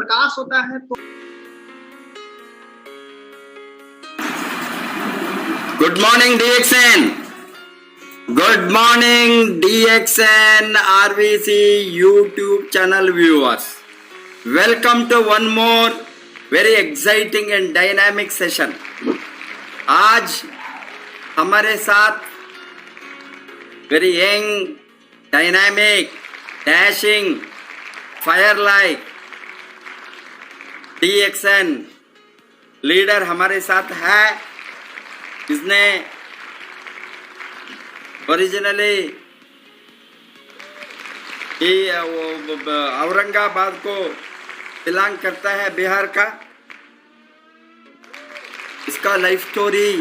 प्रकाश होता है तो good morning DXN, good morning DXN RVC YouTube channel viewers. Welcome to one more very exciting and dynamic session. आज हमारे साथ very young, dynamic, dashing, fire-like DXN leader हमारे साथ है. इसने ओरिजिनली औरंगाबाद को बिलोंग करता है, बिहार का. इसका लाइफ स्टोरी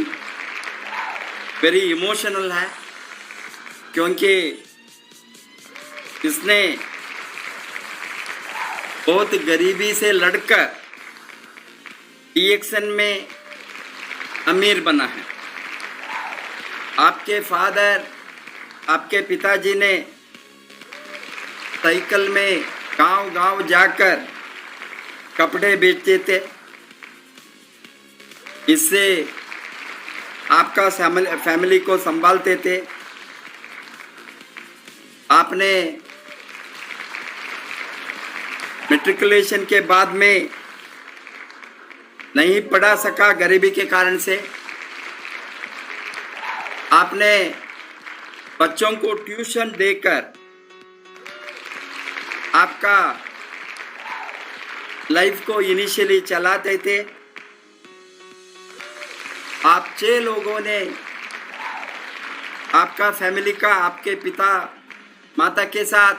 वेरी इमोशनल है क्योंकि इसने बहुत गरीबी से लड़कर DXN में अमीर बना है. आपके फादर, आपके पिताजी ने साइकिल में गांव-गांव जाकर कपड़े बेचते थे. इससे आपका फैमिली को संभालते थे. आपने मैट्रिकुलेशन के बाद में नहीं पढ़ा सका गरीबी के कारण से. आपने बच्चों को ट्यूशन देकर आपका लाइफ को इनिशियली चलाते थे. आप 6 लोगों ने, आपका फैमिली का, आपके पिता माता के साथ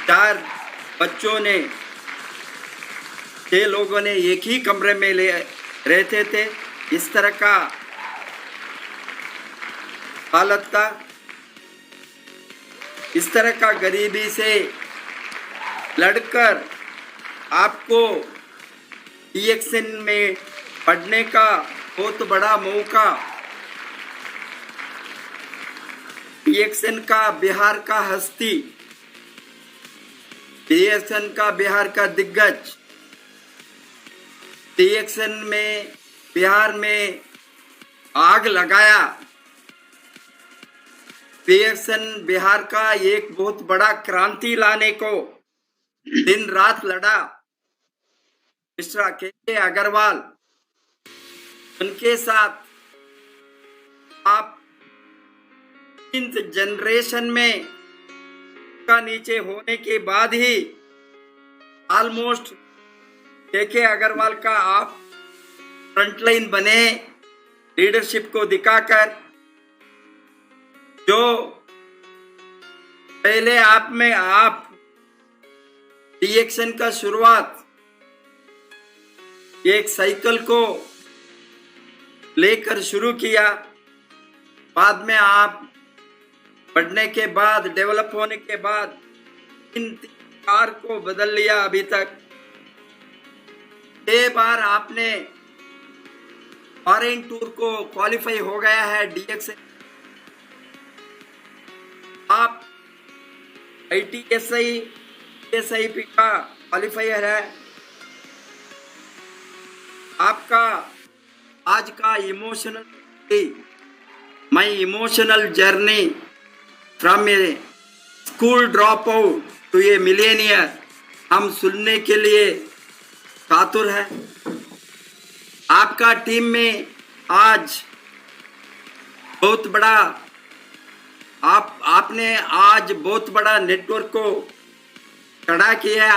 4 बच्चों ने, 6 लोगों ने एक ही कमरे में रहते थे. इस तरह का हालत था. इस तरह का गरीबी से लड़कर आपको DXN में पढ़ने का बहुत बड़ा मौका, DXN का बिहार का हस्ती, DXN का बिहार का दिग्गज, DXN में बिहार में आग लगाया. DXN बिहार का एक बहुत बड़ा क्रांति लाने को दिन रात लड़ा. मिस्टर के अग्रवाल, उनके साथ आप 3 जनरेशन में का नीचे होने के बाद ही ऑलमोस्ट के अग्रवाल का आप फ्रंटलाइन बने, लीडरशिप को दिखाकर. जो पहले आप में आप DXN का शुरुआत एक साइकिल को लेकर शुरू किया. बाद में आप पढ़ने के बाद, डेवलप होने के बाद 3 कार को बदल लिया. अभी तक 6 बार आपने फॉरेन टूर को क्वालिफाई हो गया है DXN. आप ITSI SIP का क्वालिफायर है. आपका आज का emotional journey from a school drop out to a millionaire हम सुनने के लिए कातुर है. आपका टीम में आज बहुत बड़ा आपने आज बहुत बड़ा नेटवर्क को खड़ा किया है.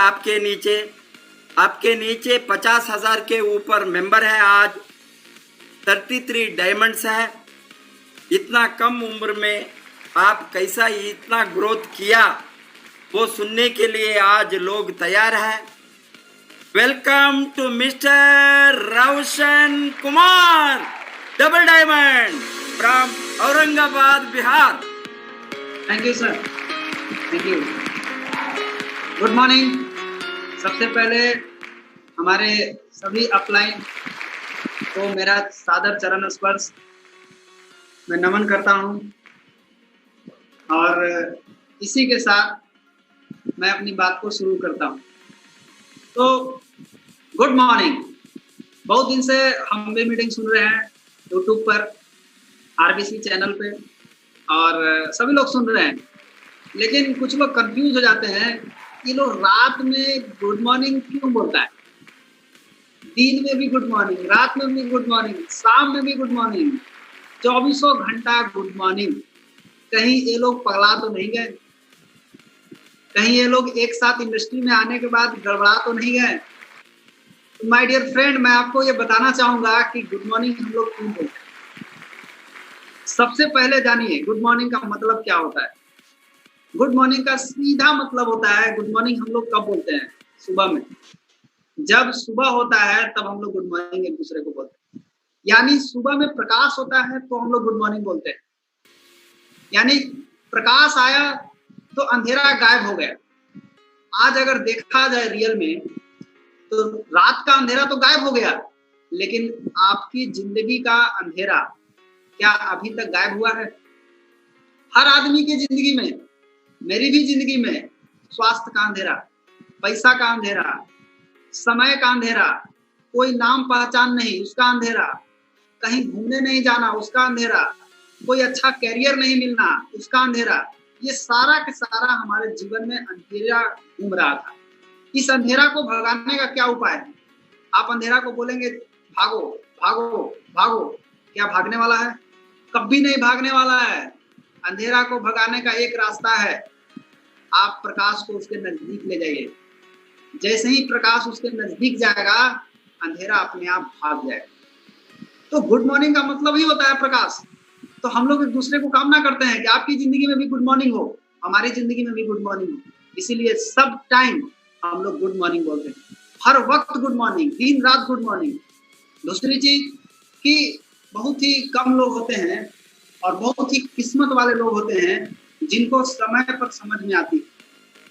आपके नीचे 50,000 के ऊपर मेंबर है. आज 33 डायमंड्स है. इतना कम उम्र में आप कैसा इतना ग्रोथ किया, वो सुनने के लिए आज लोग तैयार है. Welcome to mister Roshan Kumar, double diamond from Aurangabad, Bihar. Thank you sir, thank you. Good morning. सबसे पहले हमारे सभी अपलाइन को मेरा सादर चरण स्पर्श मैं नमन करता हूं. और इसी के साथ मैं अपनी बात को शुरू करता हूँ। तो गुड मॉर्निंग। बहुत दिन से हम भी मीटिंग सुन रहे हैं यूट्यूब पर, आरबीसी चैनल पे, और सभी लोग सुन रहे हैं, लेकिन कुछ लोग कंफ्यूज हो जाते हैं कि लोग रात में गुड मॉर्निंग क्यों बोलता है। दिन में भी गुड मॉर्निंग, रात में भी गुड मॉर्निंग, शाम में भी गुड मॉर्निंग, 24 घंटा गुड मॉर्निंग। कहीं ये लोग पगला तो नहीं गए? कहीं ये लोग एक साथ इंडस्ट्री में आने के बाद गड़बड़ा तो नहीं गए? माय डियर फ्रेंड, मैं आपको ये बताना चाहूंगा कि गुड मॉर्निंग हम लोग क्यों बोलते हैं। सबसे पहले जानिए गुड मॉर्निंग का मतलब क्या होता है। गुड मॉर्निंग का सीधा मतलब होता है, गुड मॉर्निंग हम लोग कब बोलते हैं? सुबह में। जब सुबह होता है तब हम लोग गुड मॉर्निंग एक दूसरे को बोलते हैं। यानी सुबह में प्रकाश होता है तो हम लोग गुड मॉर्निंग बोलते हैं। यानी प्रकाश आया तो अंधेरा गायब हो गया। आज अगर देखा जाए रियल में तो रात का अंधेरा तो गायब हो गया, लेकिन आपकी जिंदगी का अंधेरा क्या अभी तक गायब हुआ है? हर आदमी की जिंदगी में, मेरी भी जिंदगी में, स्वास्थ्य का अंधेरा, पैसा का अंधेरा, समय का अंधेरा, कोई नाम पहचान नहीं उसका अंधेरा, कहीं घूमने नहीं जाना उसका अंधेरा, कोई अच्छा कैरियर नहीं मिलना उसका अंधेरा। ये सारा के सारा हमारे जीवन में अंधेरा घूम रहा था। इस अंधेरा को भगाने का क्या उपाय है? आप अंधेरा को बोलेंगे भागो भागो भागो, क्या भागने वाला है? कभी नहीं भागने वाला है। अंधेरा को भगाने का एक रास्ता है, आप प्रकाश को उसके नजदीक ले जाइए। जैसे ही प्रकाश उसके नजदीक जाएगा, अंधेरा अपने आप भाग जाएगा। तो गुड मॉर्निंग का मतलब ही होता है प्रकाश। तो हम लोग एक दूसरे को कामना करते हैं कि आपकी जिंदगी में भी गुड मॉर्निंग हो, हमारी जिंदगी में भी गुड मॉर्निंग हो। इसीलिए सब टाइम हम लोग गुड मॉर्निंग बोलते हैं, हर वक्त गुड मॉर्निंग, दिन रात गुड मॉर्निंग। दूसरी चीज कि बहुत ही कम लोग होते हैं और बहुत ही किस्मत वाले लोग होते हैं जिनको समय पर समझ में आती है।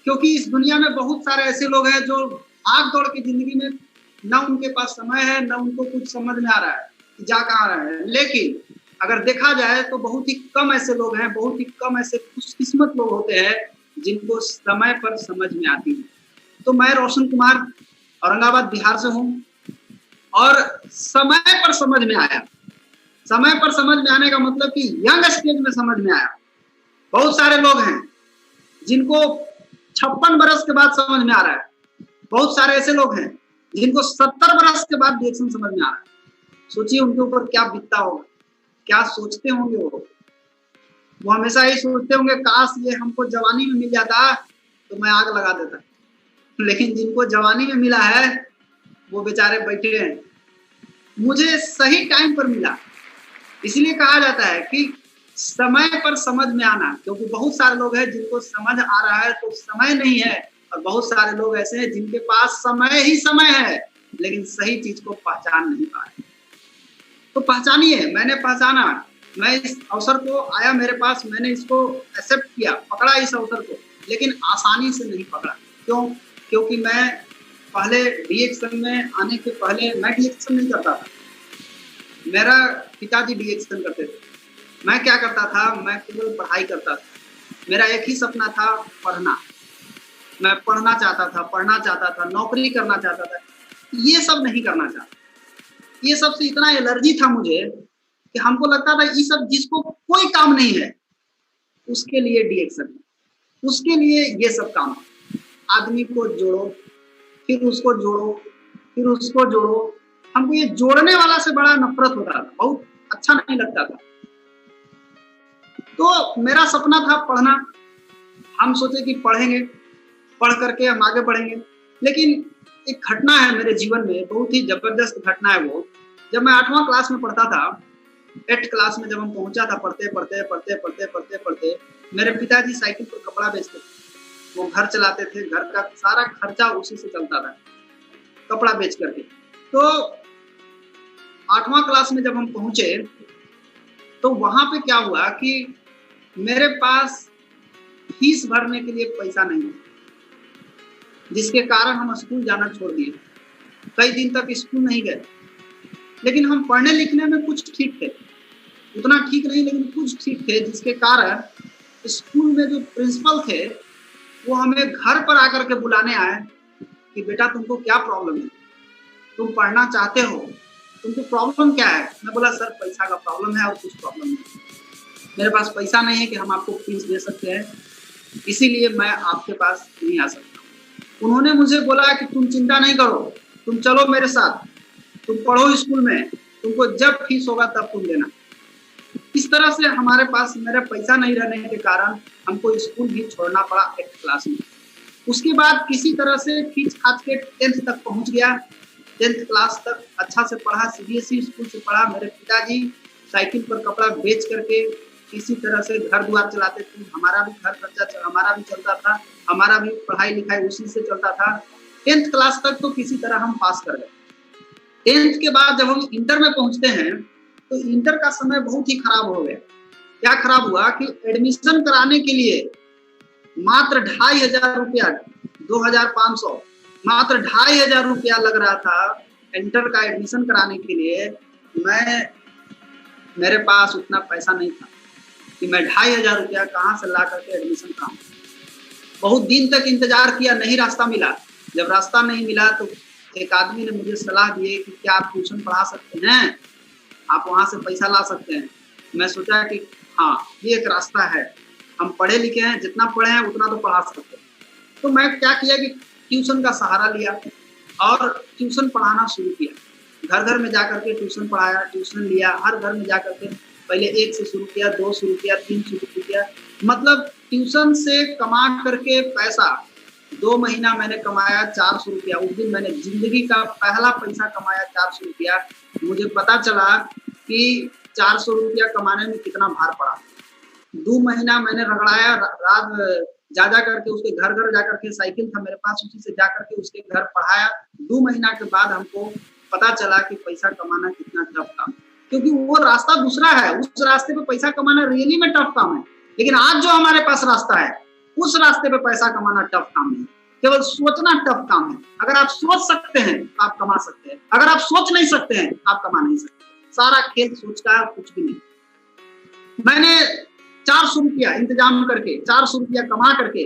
क्योंकि इस दुनिया में बहुत सारे ऐसे लोग हैं जो भाग दौड़ की जिंदगी में ना उनके पास समय है, ना उनको कुछ समझ में आ रहा है कि जा कहाँ रहे हैं। लेकिन अगर देखा जाए तो बहुत ही कम ऐसे लोग हैं, बहुत ही कम ऐसे खुशकिस्मत लोग होते हैं जिनको समय पर समझ में आती है। तो मैं रोशन कुमार औरंगाबाद बिहार से हूँ और समय पर समझ में आया। समय पर समझ में आने का मतलब कि यंग स्टेज में समझ में आया। बहुत सारे लोग हैं जिनको 56 बरस के बाद समझ में आ रहा है। बहुत सारे ऐसे लोग हैं जिनको 70 बरस के बाद रिएक्शन समझ में आ रहा है। सोचिए उनके ऊपर क्या बीतता होगा, क्या सोचते होंगे वो हमेशा ही सोचते होंगे काश ये हमको जवानी में मिल जाता तो मैं आग लगा देता। लेकिन जिनको जवानी में मिला है वो बेचारे बैठे हैं। मुझे सही टाइम पर मिला, इसलिए कहा जाता है कि समय पर समझ में आना। क्योंकि बहुत सारे लोग हैं जिनको समझ आ रहा है तो समय नहीं है, और बहुत सारे लोग ऐसे हैं जिनके पास समय ही समय है लेकिन सही चीज को पहचान नहीं पा रहे। तो पहचानिए। मैंने पहचाना, मैं इस अवसर को आया मेरे पास, मैंने इसको एक्सेप्ट किया, पकड़ा इस अवसर को, लेकिन आसानी से नहीं पकड़ा। क्यों? क्योंकि मैं पहले डीएक्शन में आने के पहले मैं डीएक्शन नहीं करता था। मेरा पिताजी डीएक्शन करते थे। मैं क्या करता था? मैं केवल पढ़ाई करता था। मेरा एक ही सपना था, पढ़ना। मैं पढ़ना चाहता था, नौकरी करना चाहता था, ये सब नहीं करना चाहता। ये सब से इतना एलर्जी था मुझे कि हमको लगता था ये सब जिसको कोई काम नहीं है उसके लिए डीएक्शन, उसके लिए ये सब काम। आदमी को जोड़ो, फिर उसको जोड़ो, फिर उसको जोड़ो। हमको ये जोड़ने वाला से बड़ा नफरत होता था, बहुत अच्छा नहीं लगता था। तो मेरा सपना था पढ़ना। हम सोचे कि पढ़ेंगे, पढ़ करके हम आगे बढ़ेंगे। लेकिन एक घटना है मेरे जीवन में, बहुत ही जबरदस्त घटना है वो। जब मैं 8वां क्लास में पढ़ता था, 8th क्लास में जब हम पहुंचा था, पढ़ते मेरे पिताजी साइकिल पर कपड़ा बेचते थे। वो घर चलाते थे, घर का सारा खर्चा उसी से चलता था, कपड़ा बेच करके। तो 8वां क्लास में जब हम पहुंचे तो वहां पे क्या हुआ कि मेरे पास फीस भरने के लिए पैसा नहीं था, जिसके कारण हम स्कूल जाना छोड़ दिए। कई दिन तक स्कूल नहीं गए। लेकिन हम पढ़ने लिखने में कुछ ठीक थे, उतना ठीक नहीं लेकिन कुछ ठीक थे, जिसके कारण स्कूल में जो प्रिंसिपल थे वो हमें घर पर आकर के बुलाने आए कि बेटा तुमको क्या प्रॉब्लम है, तुम पढ़ना चाहते हो, तुमको प्रॉब्लम क्या है। मैं बोला सर पैसा का प्रॉब्लम है और कुछ प्रॉब्लम नहीं, मेरे पास पैसा नहीं है कि हम आपको फीस दे सकते हैं, इसीलिए मैं आपके पास नहीं आ सकता। उन्होंने मुझे बोला कि तुम चिंता नहीं करो, तुम चलो मेरे साथ, तुम पढ़ो स्कूल में, तुमको जब फीस होगा तब तुम देना। इस तरह से हमारे पास मेरा पैसा नहीं रहने के कारण हमको स्कूल भी छोड़ना पड़ा 8th क्लास में। उसके बाद किसी तरह से खींच खाच के 10th तक पहुंच गया। 10th क्लास तक अच्छा से पढ़ा, CBSE स्कूल से पढ़ा। मेरे पिताजी साइकिल पर कपड़ा बेच करके किसी तरह से घर द्वार चलाते थे, हमारा भी घर खर्चा हमारा भी चलता था, हमारा भी पढ़ाई लिखाई उसी से चलता था। 10th क्लास तक तो किसी तरह हम पास कर गए। 10th के बाद जब हम इंटर में पहुंचते हैं तो इंटर का समय बहुत ही खराब हो गया। क्या खराब हुआ कि एडमिशन कराने के लिए मात्र 2500 रुपया, 2500, मात्र 2500 रुपया लग रहा था इंटर का एडमिशन कराने के लिए। मेरे पास उतना पैसा नहीं था कि मैं 2500 रुपया कहाँ से ला करके एडमिशन कराऊं। बहुत दिन तक इंतजार किया, नहीं रास्ता मिला। जब रास्ता नहीं मिला तो एक आदमी ने मुझे सलाह दी कि क्या आप ट्यूशन पढ़ा सकते हैं, आप वहां से पैसा ला सकते हैं। मैं सोचा कि हाँ ये एक रास्ता है, हम पढ़े लिखे हैं, जितना पढ़े हैं उतना तो पढ़ा सकते हैं। तो मैं क्या किया कि ट्यूशन का सहारा लिया और ट्यूशन पढ़ाना शुरू किया। घर घर में जाकर के ट्यूशन पढ़ाया, ट्यूशन लिया, हर घर में जाकर के पहले 1 से शुरू किया, 2 शुरू किया, 3 शुरू किया। मतलब ट्यूशन से कमा करके पैसा 2 महीना मैंने कमाया 400 रुपया। उस दिन मैंने जिंदगी का पहला पैसा कमाया 400 रुपया। मुझे पता चला कि 400 रुपया कमाने में कितना भार पड़ा। 2 महीना मैंने रगड़ाया, रात जा करके उसके घर घर जा करके, साइकिल था मेरे पास, उसी से जा करके उसके घर पढ़ाया। 2 महीना के बाद हमको पता चला कि पैसा कमाना कितना टफ काम, क्योंकि वो रास्ता दूसरा है। उस रास्ते पे पैसा कमाना रियली में टफ काम है, लेकिन आज जो हमारे पास रास्ता है उस रास्ते पे पैसा कमाना टफ काम नहीं, केवल सोचना टफ काम है। अगर आप सोच सकते हैं तो आप कमा सकते हैं, अगर आप सोच नहीं सकते हैं आप कमा नहीं सकते। सारा खेल सोच का है, कुछ भी नहीं। मैंने 400 रुपया इंतजाम करके, 400 रुपया कमा करके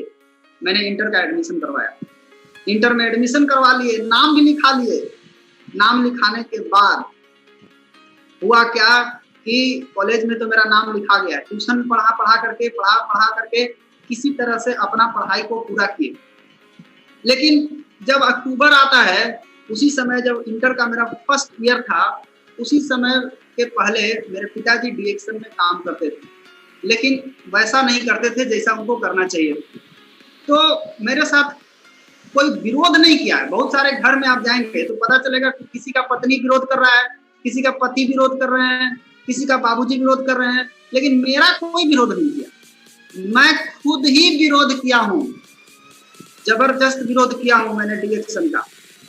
मैंने इंटर का एडमिशन करवाया। इंटर में एडमिशन करवा लिए, नाम भी लिखा लिए। नाम लिखाने के बाद हुआ क्या कि कॉलेज में तो मेरा नाम लिखा गया। ट्यूशन पढ़ा करके किसी तरह से अपना पढ़ाई को पूरा किए। लेकिन जब अक्टूबर आता है, उसी समय जब इंटर का मेरा फर्स्ट ईयर था, उसी समय के पहले मेरे पिताजी डीएक्शन में काम करते थे, लेकिन वैसा नहीं करते थे जैसा उनको करना चाहिए। तो मेरे साथ कोई विरोध नहीं किया है। बहुत सारे घर में आप जाएंगे तो पता चलेगा कि किसी का पत्नी विरोध कर रहा है, किसी का पति विरोध कर रहे हैं, किसी का बाबूजी विरोध कर रहे हैं, लेकिन मेरा कोई विरोध नहीं किया। मैं खुद ही विरोध किया हूँ, जबरदस्त विरोध किया हूँ मैंने डीएक्शन का।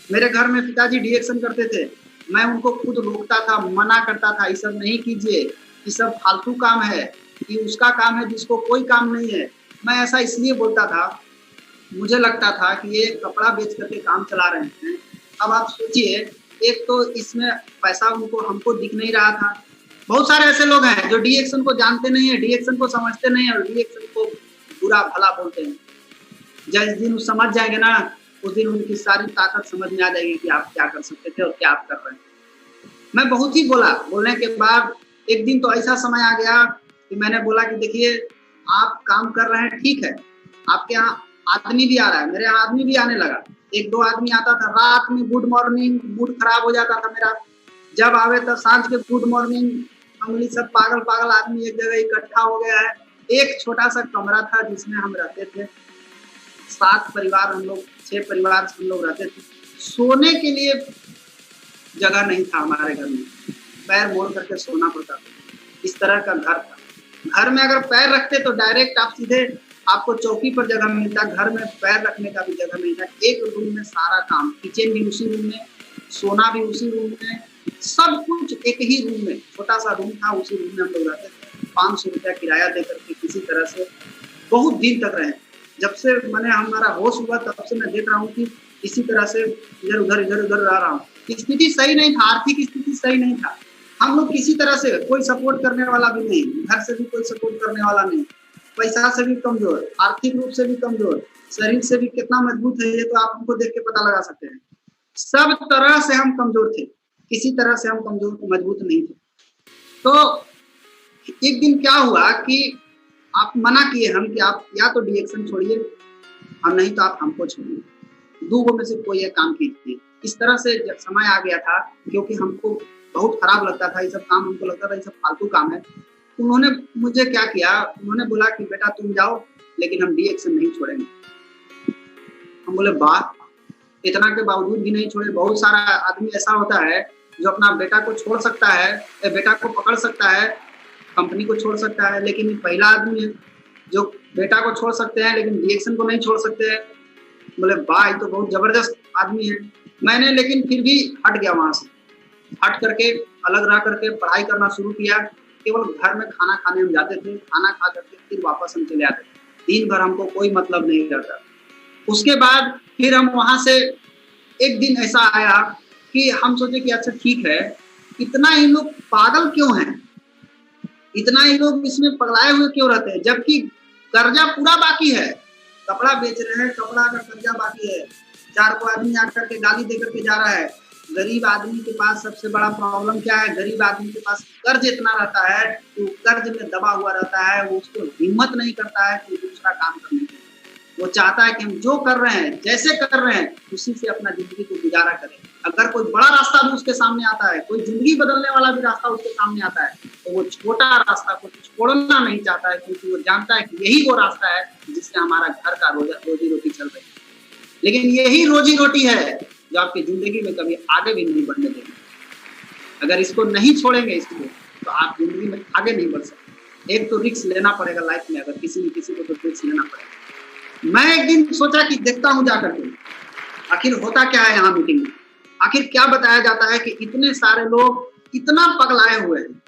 मेरे घर में पिताजी डीएक्शन करते थे, मैं उनको खुद रोकता था, मना करता था, ये सब नहीं कीजिए, ये सब फालतू काम है, ये उसका काम है जिसको कोई काम नहीं है। मैं ऐसा इसलिए बोलता था, मुझे लगता था कि ये कपड़ा बेच करके काम चला रहे हैं। अब आप सोचिए, एक तो इसमें पैसा उनको हमको दिख नहीं रहा था। बहुत सारे ऐसे लोग हैं जो डीएक्शन को जानते नहीं है, डीएक्शन को समझते नहीं है और डीएक्शन को बुरा भला बोलते हैं। जिस दिन समझ जाएंगे ना, उस दिन उनकी सारी ताकत समझ में आ जाएगी कि आप क्या कर सकते थे और क्या आप कर रहे हैं। मैं बहुत ही बोला, बोलने के बाद एक दिन तो ऐसा समय आ गया कि मैंने बोला कि देखिए आप काम कर रहे हैं ठीक है, आपके यहाँ आदमी भी आ रहा है, मेरे यहाँ आदमी भी आने लगा। 1-2 आदमी आता था, रात में गुड मॉर्निंग, मूड खराब हो जाता था मेरा। जब आवे तब सांझ के गुड मॉर्निंग। हम सब पागल आदमी एक जगह इकट्ठा हो गया है। एक छोटा सा कमरा था जिसमें हम रहते थे, 7 परिवार हम लोग, 6 परिवार हम लोग रहते थे। सोने के लिए जगह नहीं था हमारे घर में, पैर मोड़ करके सोना पड़ता था। इस तरह का घर था। घर में अगर पैर रखते तो डायरेक्ट आप सीधे, आपको चौकी पर जगह मिलता, घर में पैर रखने का भी जगह नहीं था। एक रूम में सारा काम, किचन भी उसी रूम में, सोना भी उसी रूम में, सब कुछ एक ही रूम में, छोटा सा रूम था, उसी रूम में हम लोग रहते थे। 500 रुपया किराया दे करके किसी तरह से बहुत दिन तक रहे। जब से मैंने हमारा होश हुआ तब से मैं देख रहा हूँ कि इसी तरह से इधर उधर रह रहा हूँ। स्थिति सही नहीं था, आर्थिक स्थिति सही नहीं था। हम लोग किसी तरह से, कोई सपोर्ट करने वाला भी नहीं, घर से भी कोई सपोर्ट करने वाला नहीं। पैसा से भी कमजोर, आर्थिक रूप से भी कमजोर, शरीर से भी कितना मजबूत है ये तो आप हमको देख के पता लगा सकते हैं। सब तरह से हम कमजोर थे, किसी तरह से हम कमजोर मजबूत नहीं थे। तो एक दिन क्या हुआ कि आप मना किए हम कि आप या तो डीएक्शन छोड़िए और नहीं तो आप हमको छोड़िए, दो में से कोई एक काम कीजिए। इस तरह से जब समय आ गया था, क्योंकि हमको बहुत खराब लगता था ये सब काम, हमको लगता था ये सब फालतू काम है। उन्होंने मुझे क्या किया, उन्होंने बोला कि बेटा तुम जाओ लेकिन हम डीएक्शन नहीं छोड़ेंगे। हम बोले वाह, इतना के बावजूद भी नहीं छोड़े। बहुत सारा आदमी ऐसा होता है जो अपना बेटा को छोड़ सकता है, बेटा को पकड़ सकता है, कंपनी को छोड़ सकता है, लेकिन पहला आदमी है जो बेटा को छोड़ सकते हैं लेकिन डीएक्शन को नहीं छोड़ सकते हैं। बोले वाह, ये तो बहुत जबरदस्त आदमी है। मैंने लेकिन फिर भी हट गया, वहां से हट करके अलग रह करके पढ़ाई करना शुरू किया। केवल घर में खाना खाने हम जाते थे, खाना खा करके फिर वापस हम चले आते थे। दिन भर हमको कोई मतलब नहीं रहता। उसके बाद फिर हम वहां से एक दिन ऐसा आया कि हम सोचे कि अच्छा ठीक है, इतना ही लोग पागल क्यों हैं, इतना ही लोग इसमें पगलाए हुए क्यों रहते हैं, जबकि कर्जा पूरा बाकी है। कपड़ा बेच रहे हैं, कपड़ा का कर्जा बाकी है, 4 को आदमी आकर के गाली दे करके जा रहा है। गरीब आदमी के पास सबसे बड़ा प्रॉब्लम क्या है, गरीब आदमी के पास कर्ज इतना रहता है कि कर्ज में दबा हुआ रहता है, वो उसको हिम्मत नहीं करता है कि दूसरा काम करने की। वो चाहता है कि हम जो कर रहे हैं, जैसे कर रहे हैं, उसी से अपना जिंदगी को गुजारा करें। अगर कोई बड़ा रास्ता भी उसके सामने आता है, कोई जिंदगी बदलने वाला भी रास्ता उसके सामने आता है, तो वो छोटा रास्ता को छोड़ना नहीं चाहता है, क्योंकि वो जानता है कि यही वो रास्ता है जिससे हमारा घर का रोजी रोटी चल रही है। लेकिन यही रोजी रोटी है जो आपकी जिंदगी में कभी आगे भी नहीं बढ़ने देंगे। अगर इसको नहीं छोड़ेंगे इसको, तो आप जिंदगी में आगे नहीं बढ़ सकते। एक तो रिस्क लेना पड़ेगा लाइफ में, अगर किसी न किसी को तो रिस्क लेना पड़ेगा। मैं एक दिन सोचा कि देखता हूँ जाकर के आखिर होता क्या है यहाँ मीटिंग में, आखिर क्या बताया जाता है कि इतने सारे लोग इतना पगलाए हुए हैं।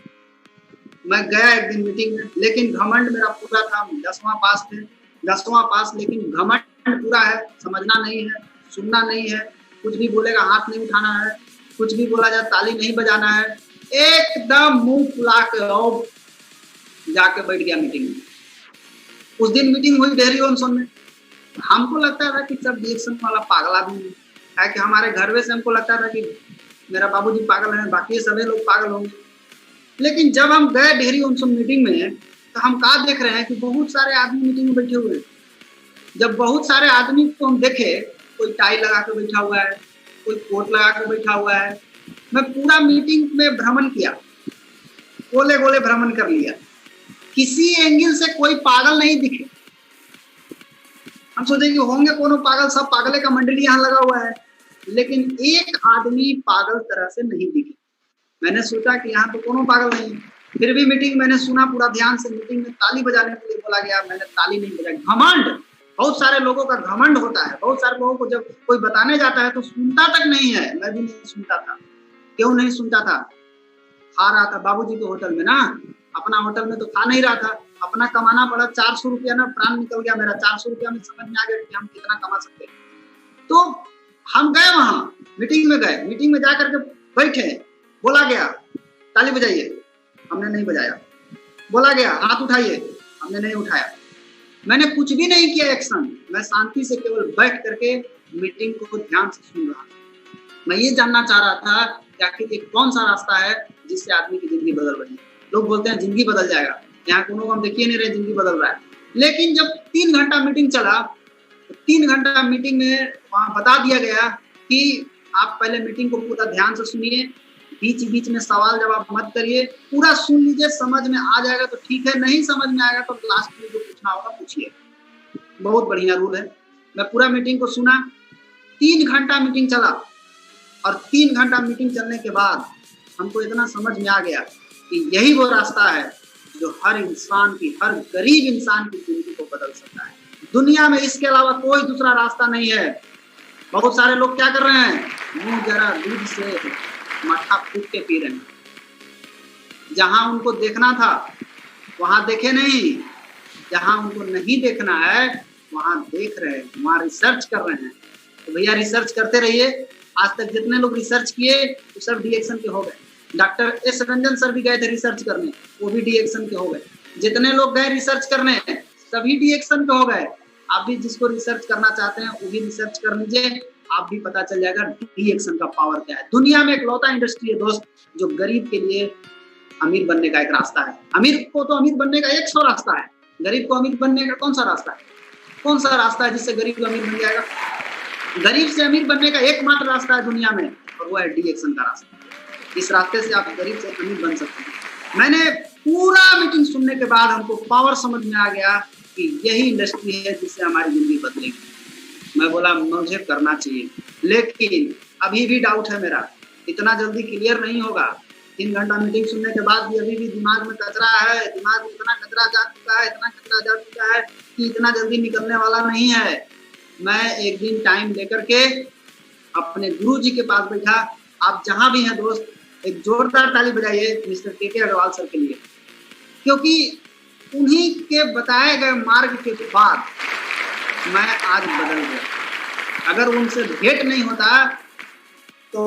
मैं गया एक दिन मीटिंग में, लेकिन घमंड मेरा पूरा था। 10वां पास थे, 10वां पास, लेकिन घमंड पूरा है। समझना नहीं है, सुनना नहीं है, कुछ भी बोलेगा हाथ नहीं उठाना है, कुछ भी बोला जाए ताली नहीं बजाना है, एकदम मुंह फुला के और जाके बैठ गया मीटिंग में। उस दिन मीटिंग हुई डेहरी ओनसोन में। हमको लगता था कि सब डीएक्शन वाला पागल आदमी है, कि हमारे घर में से हमको लगता था कि मेरा बाबूजी पागल है, बाकी सभी लोग पागल होंगे। लेकिन जब हम गए डेहरी ओनसोन मीटिंग में, तो हम क्या देख रहे हैं कि बहुत सारे आदमी मीटिंग में बैठे हुए हैं। जब बहुत सारे आदमी को हम देखे, कोई टाई लगा के बैठा हुआ है, कोई कोट लगा के बैठा हुआ है। मैं पूरा मीटिंग में भ्रमण किया, गोले गोले भ्रमण कर लिया, किसी एंगल से कोई पागल नहीं दिखे। हम सोचे कि होंगे कोनो पागल, सब पागले का मंडली यहाँ लगा हुआ है, लेकिन एक आदमी पागल तरह से नहीं दिखे। मैंने सोचा कि यहाँ तो कोनो पागल नहीं है। फिर भी मीटिंग मैंने सुना पूरा ध्यान से। मीटिंग में ताली बजाने के लिए बोला गया, मैंने ताली नहीं बजाई। घमंड, बहुत सारे लोगों का घमंड होता है। बहुत सारे लोगों को जब कोई बताने जाता है तो सुनता तक नहीं है। मैं भी नहीं सुनता था। क्यों नहीं सुनता था? खा रहा था बाबूजी के होटल में ना, अपना होटल में तो खा नहीं रहा था। अपना कमाना पड़ा 400 रुपया ना, प्राण निकल गया मेरा। 400 रुपया में समझ में आ गया कि हम कितना कमा सकते हैं। तो हम गए वहां, मीटिंग में गए, मीटिंग में जाकर के बैठे, बोला गया ताली बजाइए, हमने नहीं बजाया। बोला गया हाथ उठाइए, हमने नहीं उठाया। मैंने कुछ भी नहीं किया एक्शन। मैं शांति से केवल बैठ करके मीटिंग को ध्यान से सुन रहा था। मैं ये जानना चाह रहा था कि आखिर ये कौन सा रास्ता है जिससे आदमी की जिंदगी बदल रही है। लोग बोलते हैं जिंदगी बदल जाएगा, यहाँ कोनो हम देखिए नहीं रहे जिंदगी बदल रहा है। लेकिन जब 3 घंटा मीटिंग चला, तो 3 घंटा मीटिंग में वहां बता दिया गया कि आप पहले मीटिंग को पूरा ध्यान से सुनिए, बीच बीच में सवाल जवाब मत करिए, पूरा सुन लीजिए। समझ में आ जाएगा तो ठीक है, नहीं समझ में आएगा तो लास्ट में जो पूछना होगा पूछिए। बहुत बढ़िया रूल है। मैं पूरा मीटिंग को सुना, 3 घंटा मीटिंग चला, और 3 घंटा मीटिंग चलने के बाद हमको इतना समझ में आ गया कि यही वो रास्ता है जो हर इंसान की, हर गरीब इंसान की जिंदगी को बदल सकता है। दुनिया में इसके अलावा कोई दूसरा रास्ता नहीं है। बहुत सारे लोग क्या कर रहे हैं, मुंह जरा दूध से मट्ठा फूट के पी रहे हैं। जहां उनको देखना था वहां देखे नहीं, जहां उनको नहीं देखना है वहां देख रहे हैं, वहां रिसर्च कर रहे हैं। तो भैया रिसर्च करते रहिए। आज तक जितने लोग रिसर्च किए वो सब डीएक्शन के हो गए। डॉक्टर एस रंजन सर भी गए थे रिसर्च करने, वो भी डीएक्शन के हो गए। जितने लोग गए रिसर्च करने सभी डी एक्शन पे हो गए। आप भी जिसको रिसर्च करना चाहते हैं वो भी रिसर्च कर लीजिए, आप भी पता चल जाएगा डी एक्शन का पावर क्या है। दुनिया में इकलौता इंडस्ट्री है दोस्त जो गरीब के लिए अमीर बनने का एक रास्ता है। अमीर को तो अमीर बनने का 100 रास्ता है, गरीब को अमीर बनने का कौन सा रास्ता है? कौन सा रास्ता है जिससे गरीब अमीर बन जाएगा? गरीब से अमीर बनने का एकमात्र रास्ता है दुनिया में, और वो है डी एक्शन का रास्ता। इस रास्ते से आप गरीब से अमीर बन सकते हैं। मैंने पूरा मीटिंग सुनने के बाद हमको पावर समझ में आ गया कि यही इंडस्ट्री है जिससे हमारी जिंदगी बदलेगी। मैं बोला मुझे करना चाहिए, लेकिन अभी भी डाउट है मेरा, इतना जल्दी क्लियर नहीं होगा। 3 घंटा मीटिंग सुनने के बाद भी अभी भी दिमाग में कचरा है, दिमाग में इतना कचरा जा चुका है, इतना कचरा जा चुका है कि इतना जल्दी निकलने वाला नहीं है। मैं एक दिन टाइम लेकर के अपने गुरुजी के पास बैठा। आप जहां भी हैं दोस्त, एक जोरदार ताली बजाइए मिस्टर के अग्रवाल सर के लिए, क्योंकि उन्हीं के बताए गए मार्ग के बाद मैं आज बदल गया। अगर उनसे भेंट नहीं होता तो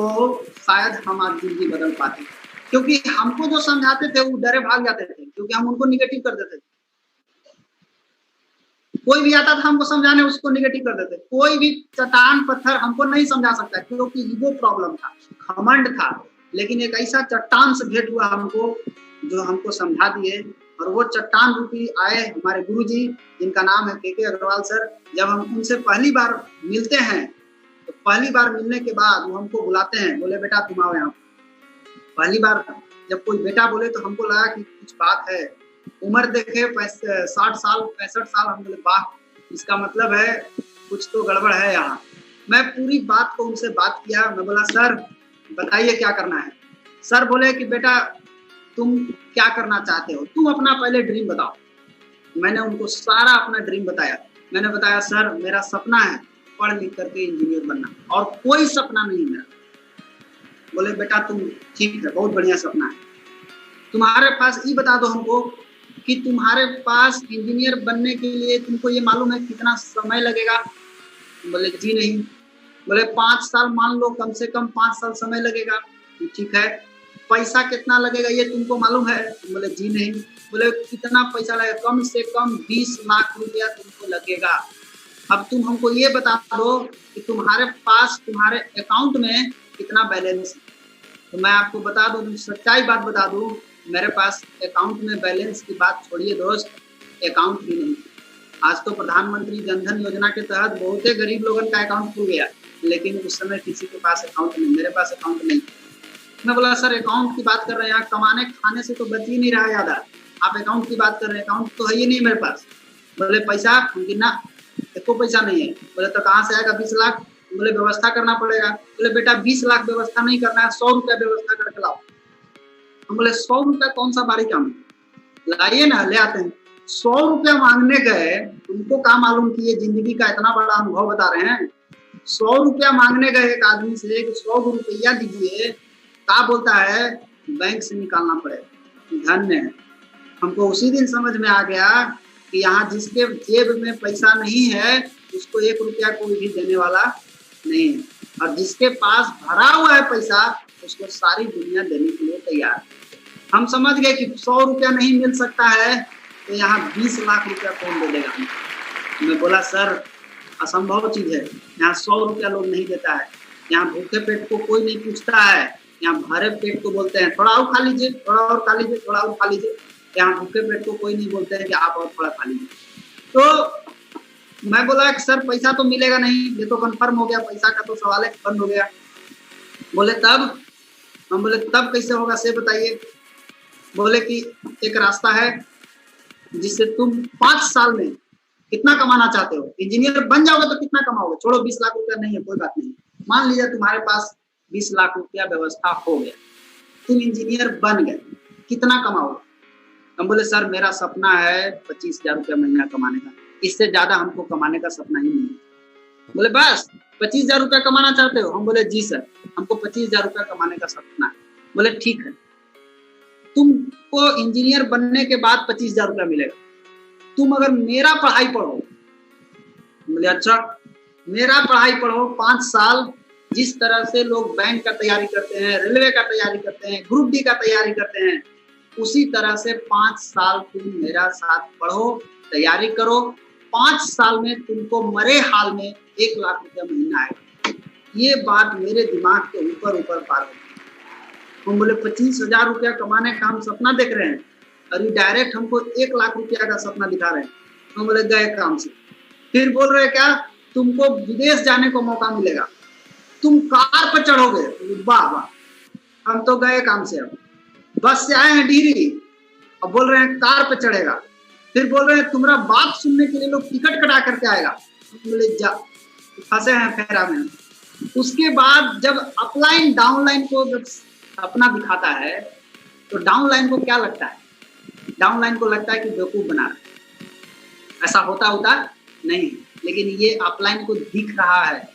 शायद हम आज जिंदगी बदल पाते, क्योंकि हमको जो समझाते थे वो डरे भाग जाते थे, क्योंकि हम उनको निगेटिव कर देते थे। कोई भी आता था हमको समझाने, उसको निगेटिव कर देते। कोई भी चट्टान पत्थर हमको नहीं समझा सकता, क्योंकि ईगो प्रॉब्लम था, घमंड था। लेकिन एक ऐसा चट्टान से भेंट हुआ हमको जो हमको समझा दिए, और वो चट्टान रूपी आए हमारे गुरुजी, जिनका नाम है के अग्रवाल सर। जब हम उनसे पहली बार मिलते हैं तो पहली बार मिलने के बाद वो हमको बुलाते हैं, बोले बेटा तुम आओ यहाँ। पहली बार जब कोई बेटा बोले तो हमको लगा कि कुछ बात है। उम्र देखे 60 साल 65 साल, हम बोले वाह, इसका मतलब है कुछ तो गड़बड़ है यहाँ। मैं पूरी बात को उनसे बात किया। मैं बोला सर बताइए क्या करना है। सर बोले कि बेटा तुम क्या करना चाहते हो, तुम अपना पहले ड्रीम बताओ। मैंने उनको सारा अपना ड्रीम बताया। मैंने बताया सर मेरा सपना है पढ़ लिख करके इंजीनियर बनना, और कोई सपना नहीं मेरा। बोले बेटा तुम ठीक है, बहुत बढ़िया सपना है, तुम्हारे पास ये बता दो हमको कि तुम्हारे पास इंजीनियर बनने के लिए तुमको ये मालूम है कितना समय लगेगा? बोले जी नहीं। बोले 5 साल मान लो, कम से कम 5 साल समय लगेगा। ठीक है, पैसा कितना लगेगा ये तुमको मालूम है? बोले जी नहीं। बोले कितना पैसा लगेगा? कम से कम 20 लाख रुपया तुमको लगेगा। अब तुम हमको ये बता दो कि तुम्हारे पास तुम्हारे अकाउंट में कितना बैलेंस है। तो मैं आपको बता दूं, सच्चाई बात बता दूं, मेरे पास अकाउंट में बैलेंस की बात छोड़िए दोस्त, अकाउंट भी नहीं। आज तो प्रधानमंत्री जनधन योजना के तहत बहुत ही गरीब लोगों का अकाउंट खुल गया, लेकिन उस समय किसी के पास अकाउंट नहीं, मेरे पास अकाउंट नहीं। मैं बोला सर अकाउंट की बात कर रहे हैं, यहाँ कमाने खाने से तो बच ही नहीं रहा ज्यादा, आप अकाउंट की बात कर रहे हैं, अकाउंट तो है ही नहीं मेरे पास। बोले पैसा ना, एको पैसा नहीं है। बोले तो कहाँ से आएगा 20 लाख? बोले व्यवस्था करना पड़ेगा। बोले बेटा 20 लाख व्यवस्था नहीं करना है, 100 रुपया व्यवस्था करके लाओ। हम बोले 100 रुपया कौन सा बारी काम, लाइए ना, ले आते हैं। 100 रुपया मांगने गए, तुमको क्या मालूम कि ये जिंदगी का इतना बड़ा अनुभव बता रहे हैं। 100 रुपया मांगने गए एक आदमी से कि 100 रुपया दीजिए, क्या बोलता है बैंक से निकालना पड़ेगा। धन्य है, हमको उसी दिन समझ में आ गया कि यहाँ जिसके जेब में पैसा नहीं है उसको 1 रुपया कोई भी देने वाला नहीं है, और जिसके पास भरा हुआ है पैसा उसको सारी दुनिया देने के लिए तैयार है। हम समझ गए कि 100 रुपया नहीं मिल सकता है तो यहाँ 20 लाख रुपया कौन दे देगा। मैं बोला सर असंभव चीज है, यहाँ 100 रुपया लोग नहीं देता है, यहाँ भूखे पेट को कोई नहीं पूछता है, यहाँ भरे पेट को बोलते हैं थोड़ा और खा लीजिए, थोड़ा और खा लीजिए, थोड़ा और खा लीजिए। यहाँ भूखे पेट को कोई नहीं बोलते हैं कि आप और थोड़ा खा लीजिए। तो मैं बोला कि सर पैसा तो मिलेगा नहीं, ये तो कंफर्म हो गया, पैसा का तो सवाल है, बंद हो गया। बोले तब? हम बोले तब कैसे होगा से बताइए। बोले कि एक रास्ता है जिससे तुम 5 साल में कितना कमाना चाहते हो, इंजीनियर बन जाओगे तो कितना कमाओगे, छोड़ो 20 लाख रुपया नहीं है कोई बात नहीं, मान लीजिए तुम्हारे पास 20 लाख रुपया व्यवस्था हो गया, तुम इंजीनियर बन गए, कितना कमाओगे? हम बोले सर मेरा सपना है 25,000 रुपया महीना कमाने का, इससे ज्यादा हमको कमाने का सपना ही नहीं है। बोले बस 25,000 रुपया कमाना चाहते हो? हम बोले जी सर हमको 25,000 रुपया कमाने का सपना है। बोले ठीक है, तुमको इंजीनियर बनने के बाद 25,000 रुपया मिलेगा, तुम अगर मेरा पढ़ाई पढ़ो। बोले अच्छा मेरा पढ़ाई पढ़ो 5 साल, जिस तरह से लोग बैंक का तैयारी करते हैं, रेलवे का तैयारी करते हैं, ग्रुप डी का तैयारी करते हैं, उसी तरह से 5 साल तुम मेरा साथ पढ़ो, तैयारी करो, 5 साल में तुमको मरे हाल में 1 लाख रुपया महीना आएगा। ये बात मेरे दिमाग के ऊपर ऊपर पार होती है। हम बोले 25,000 रुपया कमाने का हम सपना देख रहे हैं और ये डायरेक्ट हमको 1 लाख रुपया का सपना दिखा रहे हैं। हम बोले गए काम से। फिर बोल रहे क्या, तुमको विदेश जाने को मौका मिलेगा, तुम कार पर चढ़ोगे। वाह वाह, हम तो गए काम से। अब बस से आए हैं डिहरी, अब बोल रहे हैं कार पे चढ़ेगा। फिर बोल रहे हैं तुम्हारा बात सुनने के लिए लोग टिकट कटा करके आएगा। बोले जा, फंसे हैं फेरा में। उसके बाद जब अपलाइन डाउनलाइन को जब अपना दिखाता है तो डाउनलाइन को क्या लगता है, डाउनलाइन को लगता है कि बेवकूफ बना रहा है। ऐसा होता नहीं, लेकिन ये अपलाइन को दिख रहा है,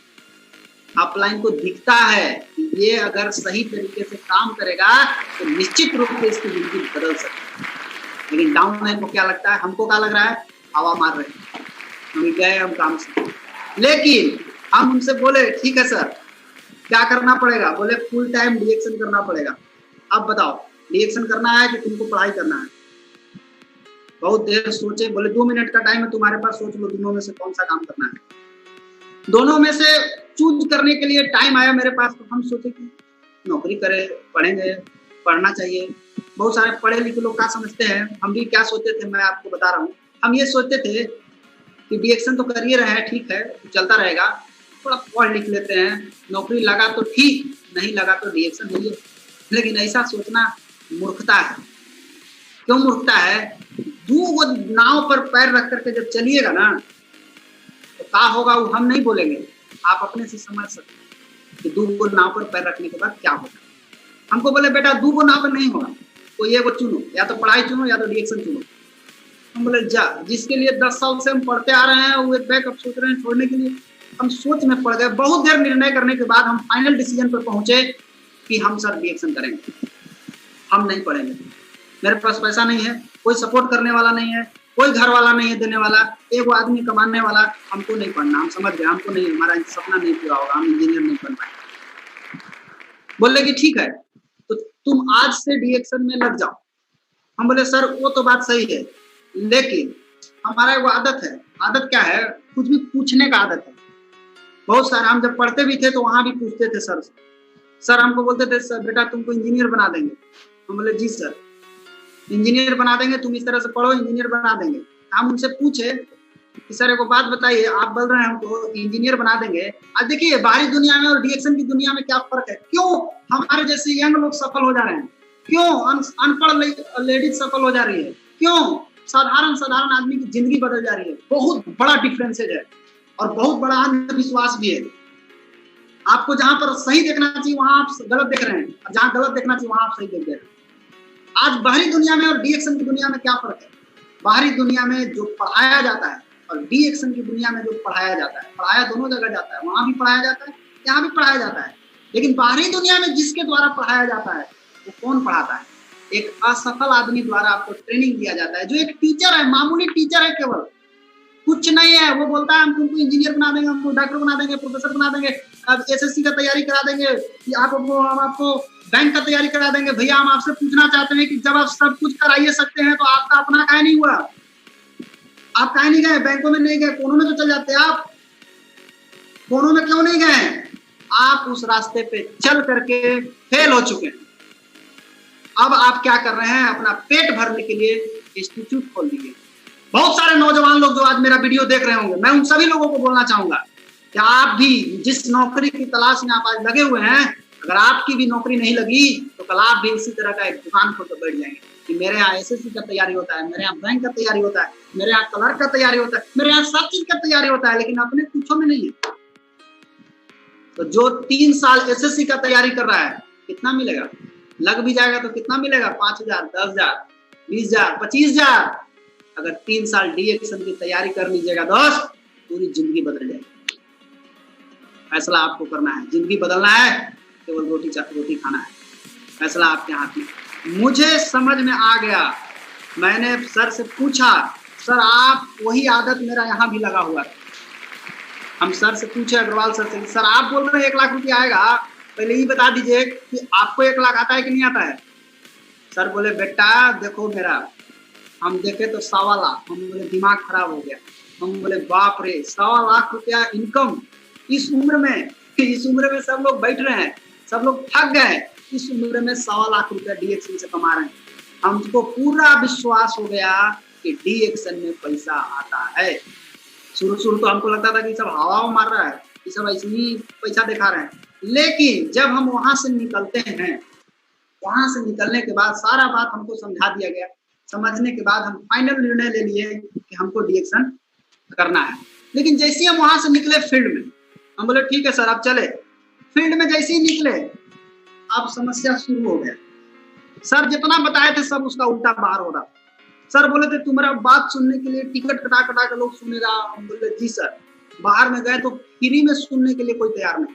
अपलाइन को दिखता है कि ये अगर सही तरीके से काम करेगा तो निश्चित रूप से इसकी जिंदगी बदल सकती है। लेकिन डाउनलाइन को क्या लगता है, हमको क्या लग रहा है, हवा मार रहे हैं, हम गए हम काम से। लेकिन हम उनसे बोले ठीक है सर, क्या करना पड़ेगा? बोले फुल टाइम रिएक्शन करना पड़ेगा। अब बताओ रिएक्शन करना है कि तुमको पढ़ाई करना है? बहुत देर सोचे, बोले 2 मिनट का टाइम है तुम्हारे पास, सोच लो दोनों में से कौन सा काम करना है। दोनों में से चूज करने के लिए टाइम आया मेरे पास, तो हम सोचे कि नौकरी करें, पढ़ेंगे, पढ़ना चाहिए। बहुत सारे पढ़े लिखे लोग क्या समझते हैं, हम भी क्या सोचते थे मैं आपको बता रहा हूँ। हम ये सोचते थे कि रिएक्शन तो कर ही रहे हैं, ठीक है चलता रहेगा, थोड़ा पढ़ लिख लेते हैं, नौकरी लगा तो ठीक, नहीं लगा तो रिएक्शन नहीं है। लेकिन ऐसा सोचना मूर्खता है। क्यों मूर्खता है? 2 नाव पर पैर रख करके जब चलिएगा ना तो क्या होगा वो हम नहीं बोलेंगे, आप अपने से समझ सकते हैं कि 2 नाव पर पैर रखने के बाद क्या होगा। हमको बोले बेटा 2 नाव पर नहीं होगा, कोई एगो चुनो, या तो पढ़ाई चुनो या तो रिएक्शन चुनो। हम बोले जा, जिसके लिए 10 साल से हम पढ़ते आ रहे हैं वो एक बैकअप सोच रहे हैं छोड़ने के लिए। हम सोच में पड़ गए। बहुत देर निर्णय करने के बाद हम फाइनल डिसीजन पर पहुंचे कि हम सर रिएक्शन करेंगे, हम नहीं पढ़ेंगे। मेरे पास पैसा नहीं है, कोई सपोर्ट करने वाला नहीं है, कोई घर वाला नहीं है देने वाला, एक आदमी कमाने वाला, हमको नहीं पढ़ना। हम समझ गए हमको नहीं, हमारा सपना नहीं पूरा होगा, हम इंजीनियर नहीं बन पाएंगे। बोले कि ठीक है तो तुम आज से रिएक्शन में लग जाओ। हम बोले सर वो तो बात सही है, लेकिन हमारा वो आदत है। आदत क्या है? कुछ भी पूछने का आदत है। बहुत सारा हम जब पढ़ते भी थे तो वहां भी पूछते थे सर से। सर हमको बोलते थे सर बेटा तुमको इंजीनियर बना देंगे। हम बोले जी सर इंजीनियर बना देंगे, तुम इस तरह से पढ़ो इंजीनियर बना देंगे। हम उनसे पूछे कि सर एक बात बताइए, आप बोल रहे हैं हमको इंजीनियर बना देंगे, अब देखिए बाहरी दुनिया में और रिएक्शन की दुनिया में क्या फर्क है? क्यों हमारे जैसे यंग लोग सफल हो जा रहे हैं? क्यों अनपढ़ लेडीज सफल हो जा रही है? क्यों साधारण आदमी की जिंदगी बदल जा रही है? बहुत बड़ा डिफरेंसेज है और बहुत बड़ा अंधविश्वास भी है। आपको जहां पर सही देखना चाहिए वहां आप गलत देख रहे हैं, और जहां गलत देखना चाहिए वहां आप सही देख रहे हैं। आज बाहरी दुनिया में और रिएक्शन की दुनिया में क्या फर्क है? बाहरी दुनिया में जो पढ़ाया जाता है और रिएक्शन की दुनिया में जो पढ़ाया जाता है, पढ़ाया दोनों जगह जाता है, वहां भी पढ़ाया जाता है, यहाँ भी पढ़ाया जाता है। लेकिन बाहरी दुनिया में जिसके द्वारा पढ़ाया जाता है वो कौन पढ़ाता है? एक असफल आदमी द्वारा आपको ट्रेनिंग दिया जाता है, जो एक टीचर है, मामूली टीचर है, केवल कुछ नहीं है। वो बोलता है हम तुमको इंजीनियर बना देंगे, हमको डॉक्टर बना देंगे, प्रोफेसर बना देंगे, अब एसएससी का तैयारी करा देंगे, हम आपको बैंक का तैयारी करा देंगे। भैया हम आपसे पूछना चाहते हैं कि जब आप सब कुछ कराइए सकते हैं तो आपका अपना काहे नहीं हुआ? आप काहे नहीं गए? बैंकों में नहीं गए, कोनों में तो चल जाते हैं। आप कोनों में क्यों नहीं गए? आप उस रास्ते पे चल करके फेल हो चुके हैं। अब आप क्या कर रहे हैं? अपना पेट भरने के लिए इंस्टीट्यूट खोल दिए। बहुत सारे नौजवान लोग जो आज मेरा वीडियो देख रहे होंगे, मैं उन सभी लोगों को बोलना चाहूंगा कि आप भी जिस नौकरी की तलाश में आप आज लगे हुए हैं, अगर आपकी भी नौकरी नहीं लगी तो कल आप भी इसी तरह का एक दुकान खोल कर बैठ जाएंगे कि मेरे यहाँ एसएससी का तैयारी होता है, मेरे यहाँ बैंक का तैयारी होता है, मेरे यहाँ क्लर्क का तैयारी होता है, मेरे यहाँ सब चीज का तैयारी होता है, लेकिन अपने कुछों में नहीं है। तो जो 3 साल एसएससी का तैयारी कर रहा है कितना मिलेगा? लग भी जाएगा तो कितना मिलेगा? 5,000, 10,000, 20,000, 25,000। अगर 3 साल रिएक्शन की तैयारी कर लीजिएगा दोस्त, पूरी जिंदगी बदल जाएगी। फैसला आपको करना है, जिंदगी बदलना है, केवल रोटी खाना है, फैसला आपके हाथ में। मुझे समझ में आ गया, मैंने सर से पूछा सर आप वही आदत मेरा यहाँ भी लगा हुआ है। हम सर से पूछे, अग्रवाल सर से, सर आप बोल रहे हैं 1 लाख रुपया आएगा, पहले ही बता दीजिए कि आपको 1 लाख आता है कि नहीं आता है? सर बोले बेटा देखो मेरा हम देखे तो 1.25 लाख। हम बोले दिमाग खराब हो गया। हम बोले बाप रे, 1.25 लाख रुपया इनकम इस उम्र में, इस उम्र में सब लोग बैठ रहे हैं, सब लोग थक गए, इस उम्र में 1.25 लाख रुपया डी एक्शन से कमा रहे हैं। हमको पूरा विश्वास हो गया कि डी एक्शन में पैसा आता है। शुरू तो हमको लगता था कि सब हवा मार रहा है, ये सब ऐसे ही पैसा दिखा रहे हैं, लेकिन जब हम वहां से निकलते हैं, वहां से निकलने के बाद सारा बात हमको समझा दिया गया। समझने के बाद हम फाइनल निर्णय ले लिए कि हमको डी एक्शन करना है। लेकिन जैसे हम वहां से निकले फील्ड में, हम बोले ठीक है सर अब चले। फील्ड में जैसे ही निकले, अब समस्या शुरू हो गया। सर जितना बताए थे सब उसका उल्टा बाहर हो रहा। सर बोले थे तुम्हारा बात सुनने के लिए टिकट कटा कटा के लोग सुनेगा। हम बोले जी सर। बाहर में गए तो फ्री में सुनने के लिए कोई तैयार नहीं।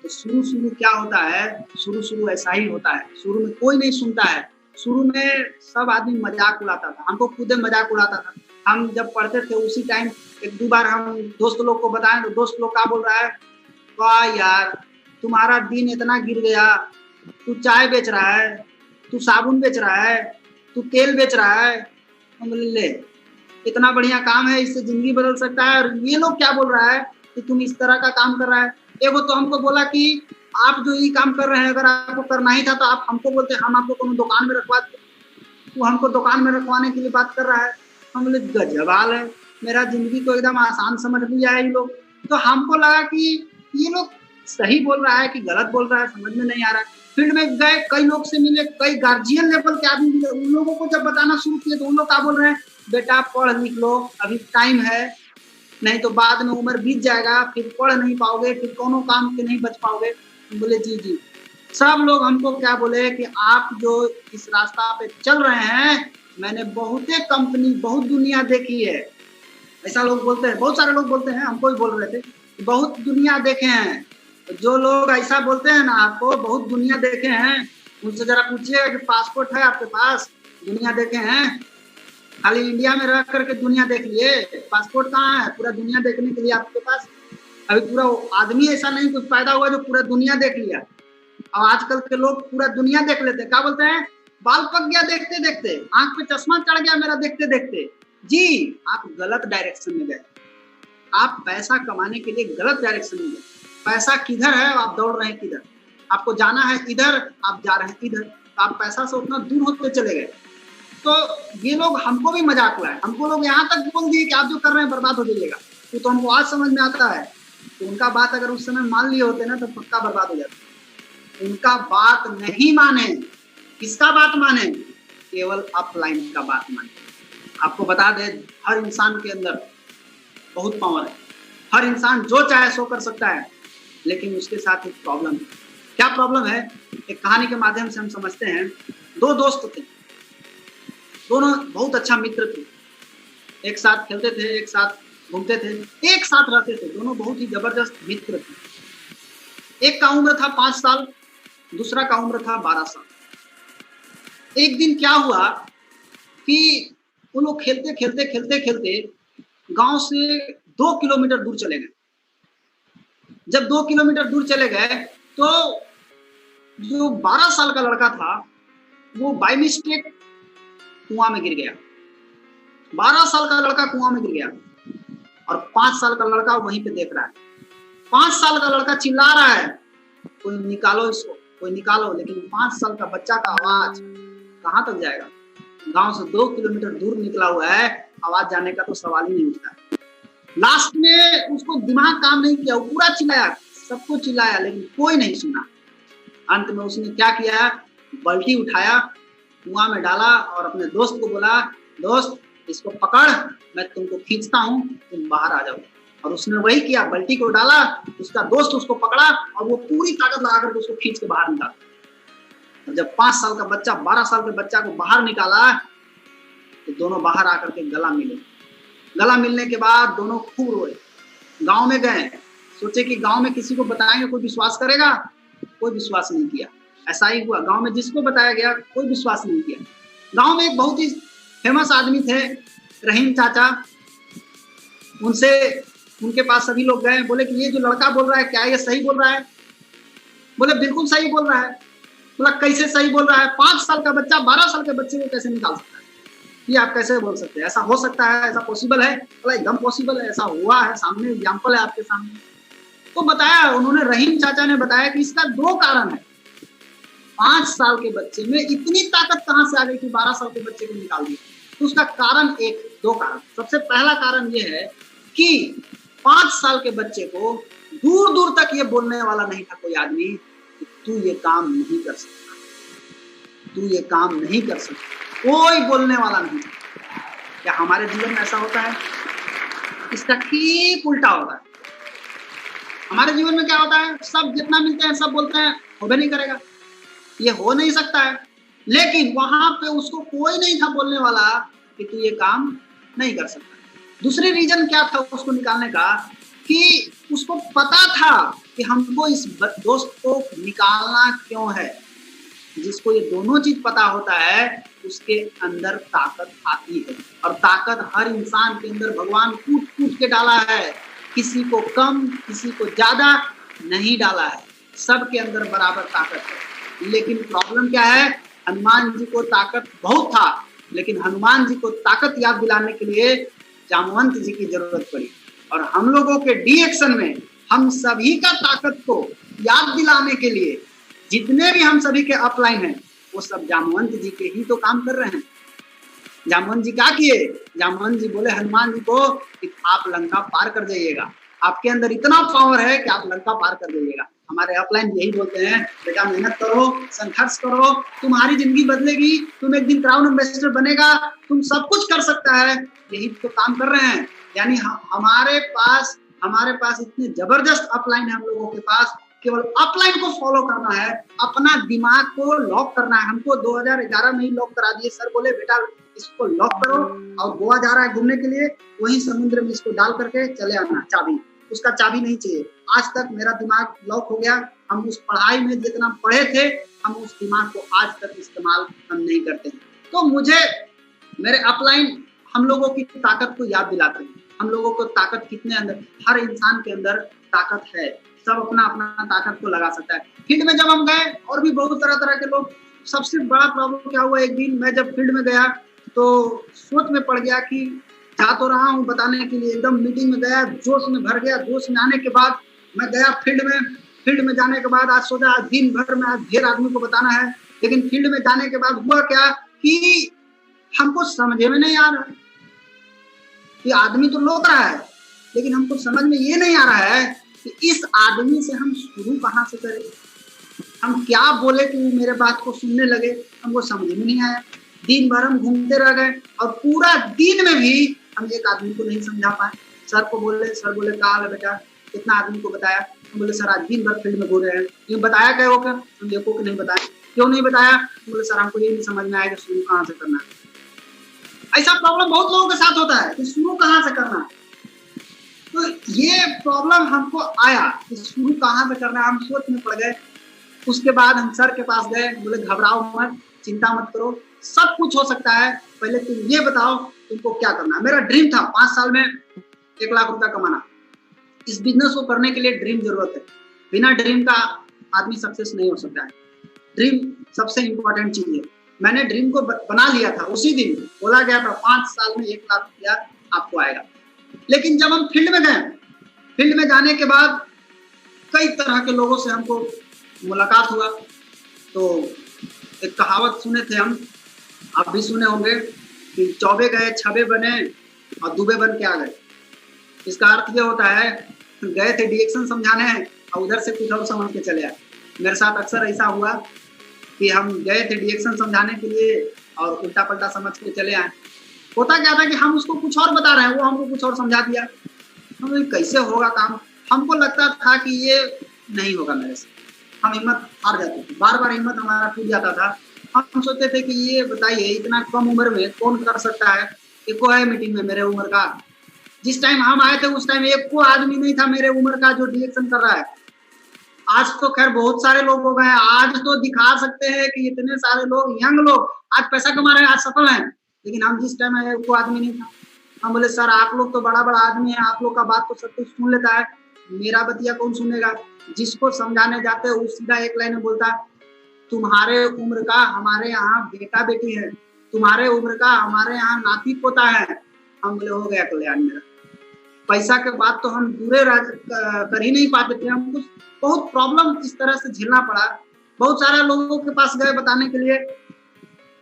तो शुरू क्या होता है, शुरू ऐसा ही होता है। शुरू में कोई नहीं सुनता है। शुरू में सब आदमी मजाक उड़ाता था, हमको खुद मजाक उड़ाता था। हम जब पढ़ते थे उसी टाइम 1-2 बार हम दोस्त लोग को बताएं तो दोस्त लोग क्या बोल रहा है, वाह यार तुम्हारा दिन इतना गिर गया, तू चाय बेच रहा है, तू साबुन बेच रहा है, तू तेल बेच रहा है। हम बोले ले इतना बढ़िया काम है, इससे जिंदगी बदल सकता है। और ये लोग क्या बोल रहा है कि तुम इस तरह का काम कर रहा है। एगो तो हमको बोला कि आप जो ये काम कर रहे हैं अगर आपको करना ही था तो आप हमको बोलते, हम आपको कोनो दुकान में रखवा देते। वो हमको दुकान में रखवाने के लिए बात कर रहा है। हम बोले गजबाल है, मेरा जिंदगी को एकदम आसान समझ लिया है ये लोग। तो हमको लगा कि ये लोग सही बोल रहा है कि गलत बोल रहा है, समझ में नहीं आ रहा है। फील्ड में गए, कई लोग से मिले, कई गार्जियन लेवल के आदमी मिले। उन लोगों को जब बताना शुरू किए तो उन लोग क्या बोल रहे हैं, बेटा पढ़ लिख लो, अभी टाइम है, नहीं तो बाद में उम्र बीत जाएगा, फिर पढ़ नहीं पाओगे, फिर कोनो काम के नहीं बच पाओगे। बोले जी जी। सब लोग हमको क्या बोले कि आप जो इस रास्ता पे चल रहे हैं, मैंने बहुते कंपनी बहुत दुनिया देखी है। ऐसा लोग बोलते हैं, बहुत सारे लोग बोलते हैं, हमको भी बोल रहे थे बहुत दुनिया देखे हैं। जो लोग ऐसा बोलते हैं ना आपको बहुत दुनिया देखे हैं, उनसे जरा पूछिए कि पासपोर्ट है आपके पास, दुनिया देखे हैं? खाली इंडिया में रह करके दुनिया देख लिए, पासपोर्ट कहाँ है पूरा दुनिया देखने के लिए आपके पास? अभी पूरा आदमी ऐसा नहीं कुछ पैदा हुआ जो पूरा दुनिया देख लिया। और आजकल के लोग पूरा दुनिया देख लेते हैं। क्या बोलते हैं, बाल पक गया देखते देखते, आंख पे चश्मा चढ़ गया मेरा देखते देखते। जी आप गलत डायरेक्शन में गए, आप पैसा कमाने के लिए गलत डायरेक्शन में गए। पैसा किधर है आप दौड़ रहे हैं किधर, आपको जाना है इधर, आप जा रहे हैं इधर, तो आप पैसा से उतना दूर होते चले गए। तो ये लोग हमको भी मजाक उड़ाए, हमको लोग यहाँ तक बोल दिए कि आप जो कर रहे हैं बर्बाद हो जाइएगा। तो हमको आज समझ में आता है तो उनका बात अगर उस समय मान लिए होते ना तो पक्का बर्बाद हो जाता। उनका बात नहीं माने, किसका बात माने, केवल अपलाइन का बात माने। आपको बता दे हर इंसान के अंदर बहुत पावर है, हर इंसान जो चाहे सो कर सकता है, लेकिन उसके साथ एक प्रॉब्लम है। क्या प्रॉब्लम है, एक कहानी के माध्यम से हम समझते हैं। 2 दोस्त थे, दोनों बहुत अच्छा मित्र थे, एक साथ खेलते थे, एक साथ घूमते थे, एक साथ रहते थे, दोनों बहुत ही जबरदस्त मित्र थे। एक का उम्र था 5 साल, दूसरा का उम्र था 12 साल। एक दिन क्या हुआ कि वो लोग खेलते खेलते खेलते खेलते गांव से 2 किलोमीटर दूर चले गए। जब 2 किलोमीटर दूर चले गए तो जो 12 साल का लड़का था वो बाय मिस्टेक कुआं में गिर गया। 12 साल का लड़का कुआं में गिर गया और 5 साल का लड़का वहीं पे देख रहा है। 5 साल का लड़का चिल्ला रहा है, कोई निकालो इसको, कोई निकालो। लेकिन 5 साल का बच्चा का आवाज कहाँ तक जाएगा? गांव से 2 किलोमीटर दूर निकला हुआ है, आवाज जाने का तो सवाल ही नहीं उठता। लास्ट में उसको दिमाग काम नहीं किया, वो पूरा चिल्लाया, सबको चिल्लाया, लेकिन कोई नहीं सुना। अंत में उसने क्या किया, बाल्टी उठाया, कुआं में डाला और अपने दोस्त को बोला, दोस्त इसको पकड़, मैं तुमको खींचता हूँ, तुम बाहर आ जाओ। और उसने वही किया, बाल्टी को डाला, उसका दोस्त उसको पकड़ा और वो पूरी ताकत लगा करके उसको खींच के बाहर निकाला। और जब 5 साल का बच्चा 12 साल के बच्चा को बाहर निकाला तो दोनों बाहर आकर के गला मिले। गला मिलने के बाद दोनों खूब रोए। गांव में गए, सोचे कि गांव में किसी को बताएंगे कोई विश्वास करेगा, कोई विश्वास नहीं किया। ऐसा ही हुआ, गांव में जिसको बताया गया कोई विश्वास नहीं किया। गांव में एक बहुत ही फेमस आदमी थे, रहीम चाचा, उनसे उनके पास सभी लोग गए, बोले कि ये जो लड़का बोल रहा है क्या ये सही बोल रहा है? बोले बिल्कुल सही बोल रहा है। बोला कैसे सही बोल रहा है? 5 साल का बच्चा 12 साल के बच्चे को कैसे निकाल सकता है? ये आप कैसे बोल सकते हैं? ऐसा हो सकता है, ऐसा पॉसिबल है? बोला एकदम पॉसिबल है, ऐसा हुआ है, सामने एग्जाम्पल है आपके सामने। तो बताया उन्होंने, रहीम चाचा ने बताया कि इसका 2 कारण है। 5 साल के बच्चे में इतनी ताकत कहां से आ गई कि 12 साल के बच्चे को निकाल दिया? तो उसका कारण 2 कारण। सबसे पहला कारण ये है कि 5 साल के बच्चे को दूर दूर तक ये बोलने वाला नहीं था कोई आदमी कि तू ये काम नहीं कर सकता, तू ये काम नहीं कर सकता, कोई बोलने वाला नहीं। क्या हमारे जीवन में ऐसा होता है? इसका ठीक उल्टा होता है। हमारे जीवन में क्या होता है? सब जितना मिलते हैं सब बोलते हैं हो भी नहीं करेगा, ये हो नहीं सकता है, लेकिन वहां पे उसको कोई नहीं था बोलने वाला कि तू ये काम नहीं कर सकता। दूसरी रीजन क्या था उसको निकालने का? कि उसको पता था कि हमको इस दोस्त को निकालना क्यों है। जिसको ये दोनों चीज पता होता है उसके अंदर ताकत आती है, और ताकत हर इंसान के अंदर भगवान कूट कूट के डाला है। किसी को कम, किसी को ज्यादा नहीं डाला है, सबके अंदर बराबर ताकत है। लेकिन प्रॉब्लम क्या है? हनुमान जी को ताकत बहुत था, लेकिन हनुमान जी को ताकत याद दिलाने के लिए जामवंत जी की जरूरत पड़ी। और हम लोगों के डीएक्शन में हम सभी का ताकत को याद दिलाने के लिए जितने भी हम सभी के अपलाइन हैं वो सब जामवंत जी के ही तो काम कर रहे हैं। जामवंत जी क्या किए? जामवंत जी बोले हनुमान जी को कि आप लंका पार कर जाइएगा, आपके अंदर इतना पावर है कि आप लंका पार कर जाइएगा। हमारे अपलाइन यही बोलते हैं, बेटा मेहनत करो, संघर्ष करो, तुम्हारी जिंदगी बदलेगी, तुम एक दिन क्राउन एम्बेसडर बनेगा, तुम सब कुछ कर सकता है। यही तो काम कर रहे हैं। यानी हमारे पास इतने जबरदस्त अपलाइन है हम लोगों के पास, केवल अपलाइन को फॉलो करना है, अपना दिमाग को लॉक करना है। हमको 2011 में ही लॉक करा दिए। सर बोले बेटा इसको लॉक करो, और गोवा जा रहा है घूमने के लिए, वहीं समुद्र में इसको डाल करके चले आना, चाबी, उसका चाबी नहीं चाहिए। आज तक मेरा दिमाग लॉक हो गया। हम उस पढ़ाई में जितना पढ़े थे, हम उस दिमाग को आज तक इस्तेमाल हम नहीं करते हैं। तो मुझे मेरे अपलाइन हम लोगों की ताकत को याद दिलाते हैं। हम लोगों को ताकत कितने अंदर, हर इंसान के अंदर ताकत है, सब अपना अपना ताकत को लगा सकता है। फील्ड में जब हम गए, और भी बहुत तरह तरह के लोग, सबसे बड़ा प्रॉब्लम क्या हुआ, एक दिन मैं जब फील्ड में गया तो सोच में पड़ गया कि जा तो रहा हूँ बताने के लिए, एकदम मीटिंग में गया, जोश में भर गया। जोश में आने के बाद मैं गया फील्ड में जाने के बाद आज सोचा आज दिन भर में आज ढेर आदमी को बताना है। लेकिन फील्ड में जाने के बाद हुआ क्या कि हमको समझ में नहीं आ रहा कि आदमी तो लोक रहा है, लेकिन हमको समझ में ये नहीं आ रहा है कि इस आदमी से हम शुरू कहाँ से करें, हम क्या बोले कि वो मेरे बात को सुनने लगे, हमको समझ में नहीं आया। दिन भर हम घूमते रह गए, और पूरा दिन में भी हम एक आदमी को नहीं समझा पाए। सर बोले कहा है बेटा, कितना आदमी को बताया? हम बोले सर आज दिन भर फील्ड में घूम रहे हैं। ये बताया क्या होकर? हम देखो कि नहीं बताया। क्यों नहीं बताया? बोले सर हमको ये नहीं समझ में आया कि शुरू कहाँ से करना है। ऐसा प्रॉब्लम बहुत लोगों के साथ होता है कि शुरू कहाँ से करना है। तो ये प्रॉब्लम हमको आया कि शुरू कहाँ से करना है, हम सोच में पड़ गए। उसके बाद हम सर के पास गए, बोले घबराओ मत, चिंता मत करो, सब कुछ हो सकता है, पहले तुम ये बताओ तुमको क्या करना है। मेरा ड्रीम था 5 साल में 1 लाख रुपया कमाना। इस बिजनेस को करने के लिए ड्रीम जरूरत है, बिना ड्रीम का आदमी सक्सेस नहीं हो सकता है। ड्रीम सबसे इंपॉर्टेंट चीज है। मैंने ड्रीम को बना लिया था, उसी दिन बोला गया था 5 साल में 1 लाख रुपया आपको आएगा। लेकिन जब हम फील्ड में गए, फील्ड में जाने के बाद कई तरह के लोगों से हमको मुलाकात हुआ। तो एक कहावत सुने थे हम, आप भी सुने होंगे कि चौबे गए छबे बने और दुबे बन के आ गए। इसका अर्थ ये होता है गए थे डिएक्शन समझाने और उधर से कुछ और समझ के चले आए। मेरे साथ अक्सर ऐसा हुआ कि हम गए थे डिएक्शन समझाने के लिए और उल्टा पल्टा समझ के चले आए। होता क्या था कि हम उसको कुछ और बता रहे हैं, वो हमको कुछ और समझा दिया। हम कैसे होगा काम, हमको लगता था कि ये नहीं होगा मेरे से, हम हिम्मत हार जाते थे, बार बार हिम्मत हमारा टूट जाता था। हम सोचते थे कि ये बताइए इतना कम उम्र में कौन कर सकता है। एक है मीटिंग में मेरे उम्र का, जिस टाइम हम आए थे उस टाइम एक को आदमी नहीं था मेरे उम्र का जो डिएक्शन कर रहा है। आज तो खैर बहुत सारे लोग हो गए हैं, आज तो दिखा सकते हैं कि इतने सारे लोग, यंग लोग आज पैसा कमा रहे हैं, आज सफल हैं। लेकिन हम जिस टाइम आए वो आदमी नहीं था। हम बोले सर आप लोग तो बड़ा बड़ा आदमी है, आप लोग का बात तो सब कुछ सुन लेता है, मेरा बतिया कौन सुनेगा। जिसको समझाने जाते हैं वो सीधा एक लाइन में बोलता, तुम्हारे उम्र का हमारे यहाँ बेटा बेटी है, तुम्हारे उम्र का हमारे यहाँ नाती पोता है। हम बोले हो गया कल्याण मेरा। पैसा के बाद तो हम दूरे कर ही नहीं पाते थे, हमको बहुत प्रॉब्लम इस तरह से झेलना पड़ा। बहुत सारे लोगों के पास गए बताने के लिए,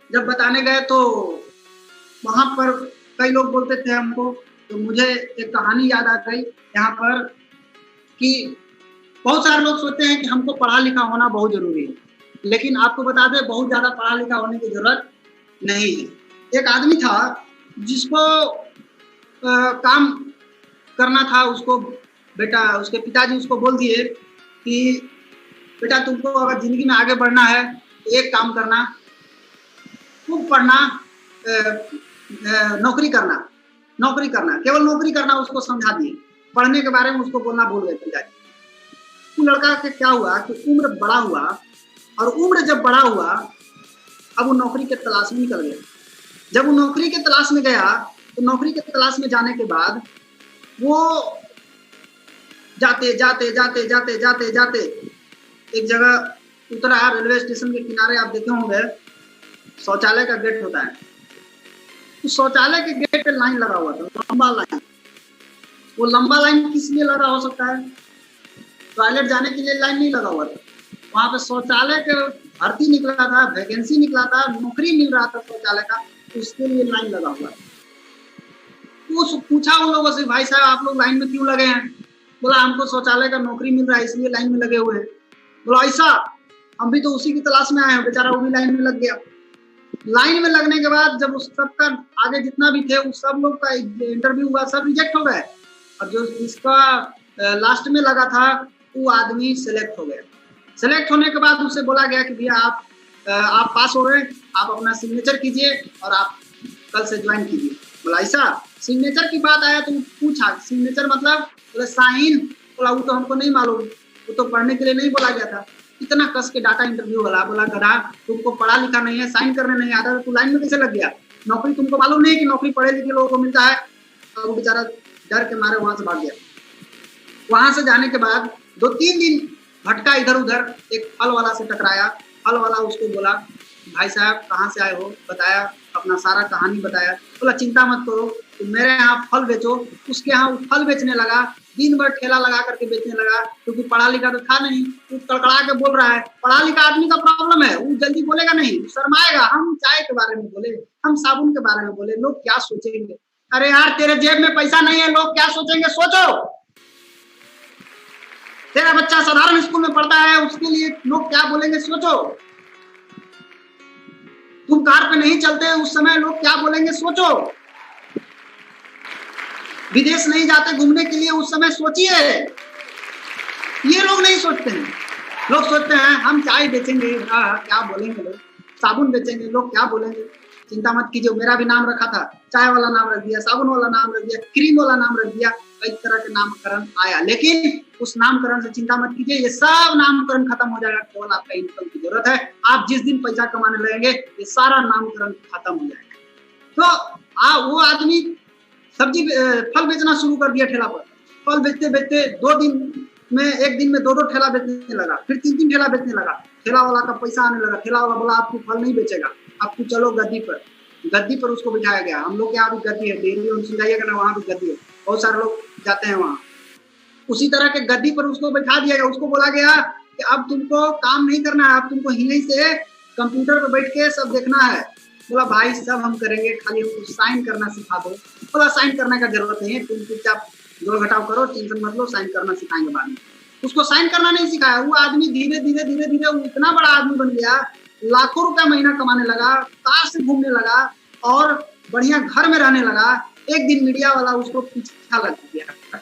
जब बताने गए तो वहां पर कई लोग बोलते थे हमको, तो मुझे एक कहानी याद आ गई यहाँ पर कि बहुत सारे लोग सोचते हैं कि हमको पढ़ा लिखा होना बहुत जरूरी है, लेकिन आपको बता दें बहुत ज्यादा पढ़ा लिखा होने की जरूरत नहीं है। एक आदमी था जिसको काम करना था, उसको बेटा उसके पिताजी उसको बोल दिए कि बेटा तुमको अगर जिंदगी में आगे बढ़ना है तो एक काम करना, खूब पढ़ना, नौकरी करना, केवल नौकरी करना। उसको समझा दिए, पढ़ने के बारे में उसको बोलना भूल गए पिताजी। वो लड़का के क्या हुआ कि उम्र बड़ा हुआ, और उम्र जब बड़ा हुआ अब वो नौकरी के तलाश में निकल गया। जब वो नौकरी के तलाश में गया तो नौकरी के तलाश में जाने के बाद वो जाते जाते जाते जाते जाते जाते एक जगह उतरा। रेलवे स्टेशन के किनारे आप देखे होंगे शौचालय का गेट होता है, उस शौचालय के गेट पे लाइन लगा हुआ था, लंबा लाइन। वो लंबा लाइन किस लिए लगा हो सकता है? टॉयलेट जाने के लिए लाइन नहीं लगा हुआ था, वहां पे शौचालय के भर्ती निकला था, वैकेंसी निकला था, नौकरी मिल रहा था शौचालय का, उसके लिए लाइन लगा हुआ था। तो पूछा उन लोगों से, भाई साहब आप लोग लाइन में क्यों लगे हैं? बोला हमको शौचालय का नौकरी मिल रहा है इसलिए लाइन में लगे हुए हैं। बोला ऐसा, हम भी तो उसी की तलाश में आए हैं। बेचारा वो भी लाइन में लग गया। लाइन में लगने के बाद जब उस सबका आगे जितना भी थे उस सब लोग का इंटरव्यू हुआ, सब रिजेक्ट हो गए, और जो इसका लास्ट में लगा था वो आदमी सिलेक्ट हो गया। सिलेक्ट होने के बाद उससे बोला गया कि भैया आप पास हो गए, आप अपना सिग्नेचर कीजिए और आप कल से ज्वाइन कीजिए। बोला ऐसा, सिग्नेचर की बात आया तो पूछा सिग्नेचर मतलब? बोले साइन। बोला वो तो हमको नहीं मालूम, वो तो पढ़ने के लिए नहीं बोला गया था। इतना कस के डाटा इंटरव्यू वाला। बोला गधा तुमको पढ़ा लिखा नहीं है, साइन करने नहीं आता तो तू लाइन में कैसे लग गया? नौकरी तुमको मालूम नहीं कि नौकरी पढ़े लिखे लोगों को मिलता है? तो वो बेचारा डर के मारे वहां से भाग गया। वहां से जाने के बाद 2-3 दिन भटका इधर उधर, एक फल वाला से टकराया। फल वाला उसको बोला भाई साहब कहाँ से आए हो? बताया, अपना सारा कहानी बताया। बोला चिंता मत करो, तो मेरे यहाँ फल बेचो। उसके यहाँ फल बेचने लगा, दिन भर ठेला लगा करके बेचने लगा, क्योंकि पढ़ा लिखा तो था नहीं। वो कड़कड़ा के बोल रहा है। पढ़ा लिखा आदमी का प्रॉब्लम है, वो जल्दी बोलेगा नहीं, शर्माएगा। हम चाय के बारे में बोले, हम साबुन के बारे में बोले, लोग क्या सोचेंगे? अरे यार तेरे जेब में पैसा नहीं है, लोग क्या सोचेंगे? सोचो, तेरा बच्चा साधारण स्कूल में पढ़ता है, उसके लिए लोग क्या बोलेंगे? सोचो, तुम कार पे नहीं चलते उस समय लोग क्या बोलेंगे? सोचो, विदेश नहीं जाते घूमने के लिए उस समय सोचिए। ये लोग नहीं सोचते हैं। लोग सोचते हैं हम चाय बेचेंगे, क्या बोलेंगे लोग? साबुन बेचेंगे, लोग क्या बोलेंगे? चिंता मत कीजिए, मेरा भी नाम रखा था, चाय वाला नाम रख दिया, साबुन वाला नाम रख दिया, क्रीम वाला नाम रख दिया, कई तरह के नामकरण आया। लेकिन उस नामकरण से चिंता मत कीजिए, ये सब नामकरण खत्म हो जाएगा। केवल आपका इनकम की जरूरत है। आप जिस दिन पैसा कमाने लगेंगे ये सारा नामकरण खत्म हो जाएगा। तो वो आदमी सब्जी फल बेचना शुरू कर दिया ठेला पर। फल बेचते बेचते 2 दिन में, एक दिन में 2 ठेला बेचने लगा, फिर 3 ठेला बेचने लगा। ठेला वाला का पैसा आने लगा। ठेला वाला बोला आपको फल नहीं बेचेगा, आपको चलो गद्दी पर। गद्दी पर उसको बिठाया गया। हम लोग यहाँ भी गद्दी है, डेली उनसे जाइएगा ना, वहाँ भी गद्दी है, बहुत सारे लोग जाते हैं वहाँ। उसी तरह के गद्दी पर उसको बैठा दिया गया। उसको बोला गया कि अब तुमको काम नहीं करना है, अब तुमको यहीं से कंप्यूटर पर बैठ के सब देखना है। बोला भाई सब हम करेंगे, खाली हमको साइन करना सिखा दो। बोला साइन करने का जरूरत नहीं है, तुम चुपचाप जोड़ घटाव करो, टेंशन मत लो, साइन करना सिखाएंगे बाद में। उसको साइन करना नहीं सिखाया। वो आदमी धीरे धीरे धीरे धीरे वो इतना बड़ा आदमी बन गया, लाखों रुपया महीना कमाने लगा, कार से घूमने लगा और बढ़िया घर में रहने लगा। एक दिन मीडिया वाला उसको पीछा लग गया,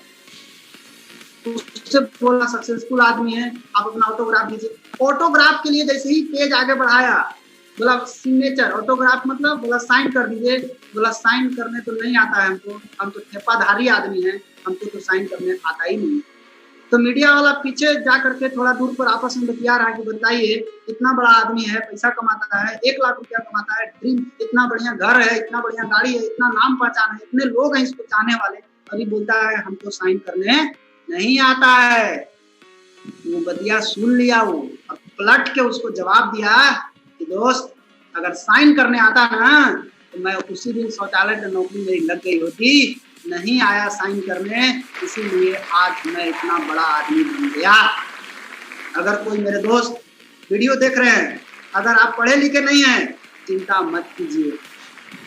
उससे बोला सक्सेसफुल आदमी है, आप अपना ऑटोग्राफ दीजिए। ऑटोग्राफ के लिए जैसे ही पेज आगे बढ़ाया, बोला सिग्नेचर, ऑटोग्राफ मतलब? बोला साइन कर दीजिए। बोला साइन करने तो नहीं आता है हमको, हम तो ठेपाधारी आदमी हैं, हमको तो साइन करने आता ही नहीं। तो मीडिया वाला पीछे जा करके थोड़ा दूर पर आपस में बतिया रहा है कि बताइए इतना बड़ा आदमी है, पैसा कमाता है, 1 लाख रुपया कमाता है, ड्रीम, इतना बढ़िया घर है, इतना बढ़िया गाड़ी है, इतना नाम पहचान है, इतने लोग हैं इसको चाहने वाले, अभी बोलता है हमको साइन करने नहीं आता है। वो बतिया सुन लिया वो, अब पलट के उसको जवाब दिया कि दोस्त अगर साइन करने आता ना तो मैं उसी दिन शौचालय की नौकरी मेरी लग गई होती, नहीं आया साइन करने, इसीलिए आज मैं इतना बड़ा आदमी बन गया। अगर कोई मेरे दोस्त वीडियो देख रहे हैं, अगर आप पढ़े लिखे नहीं हैं, चिंता मत कीजिए,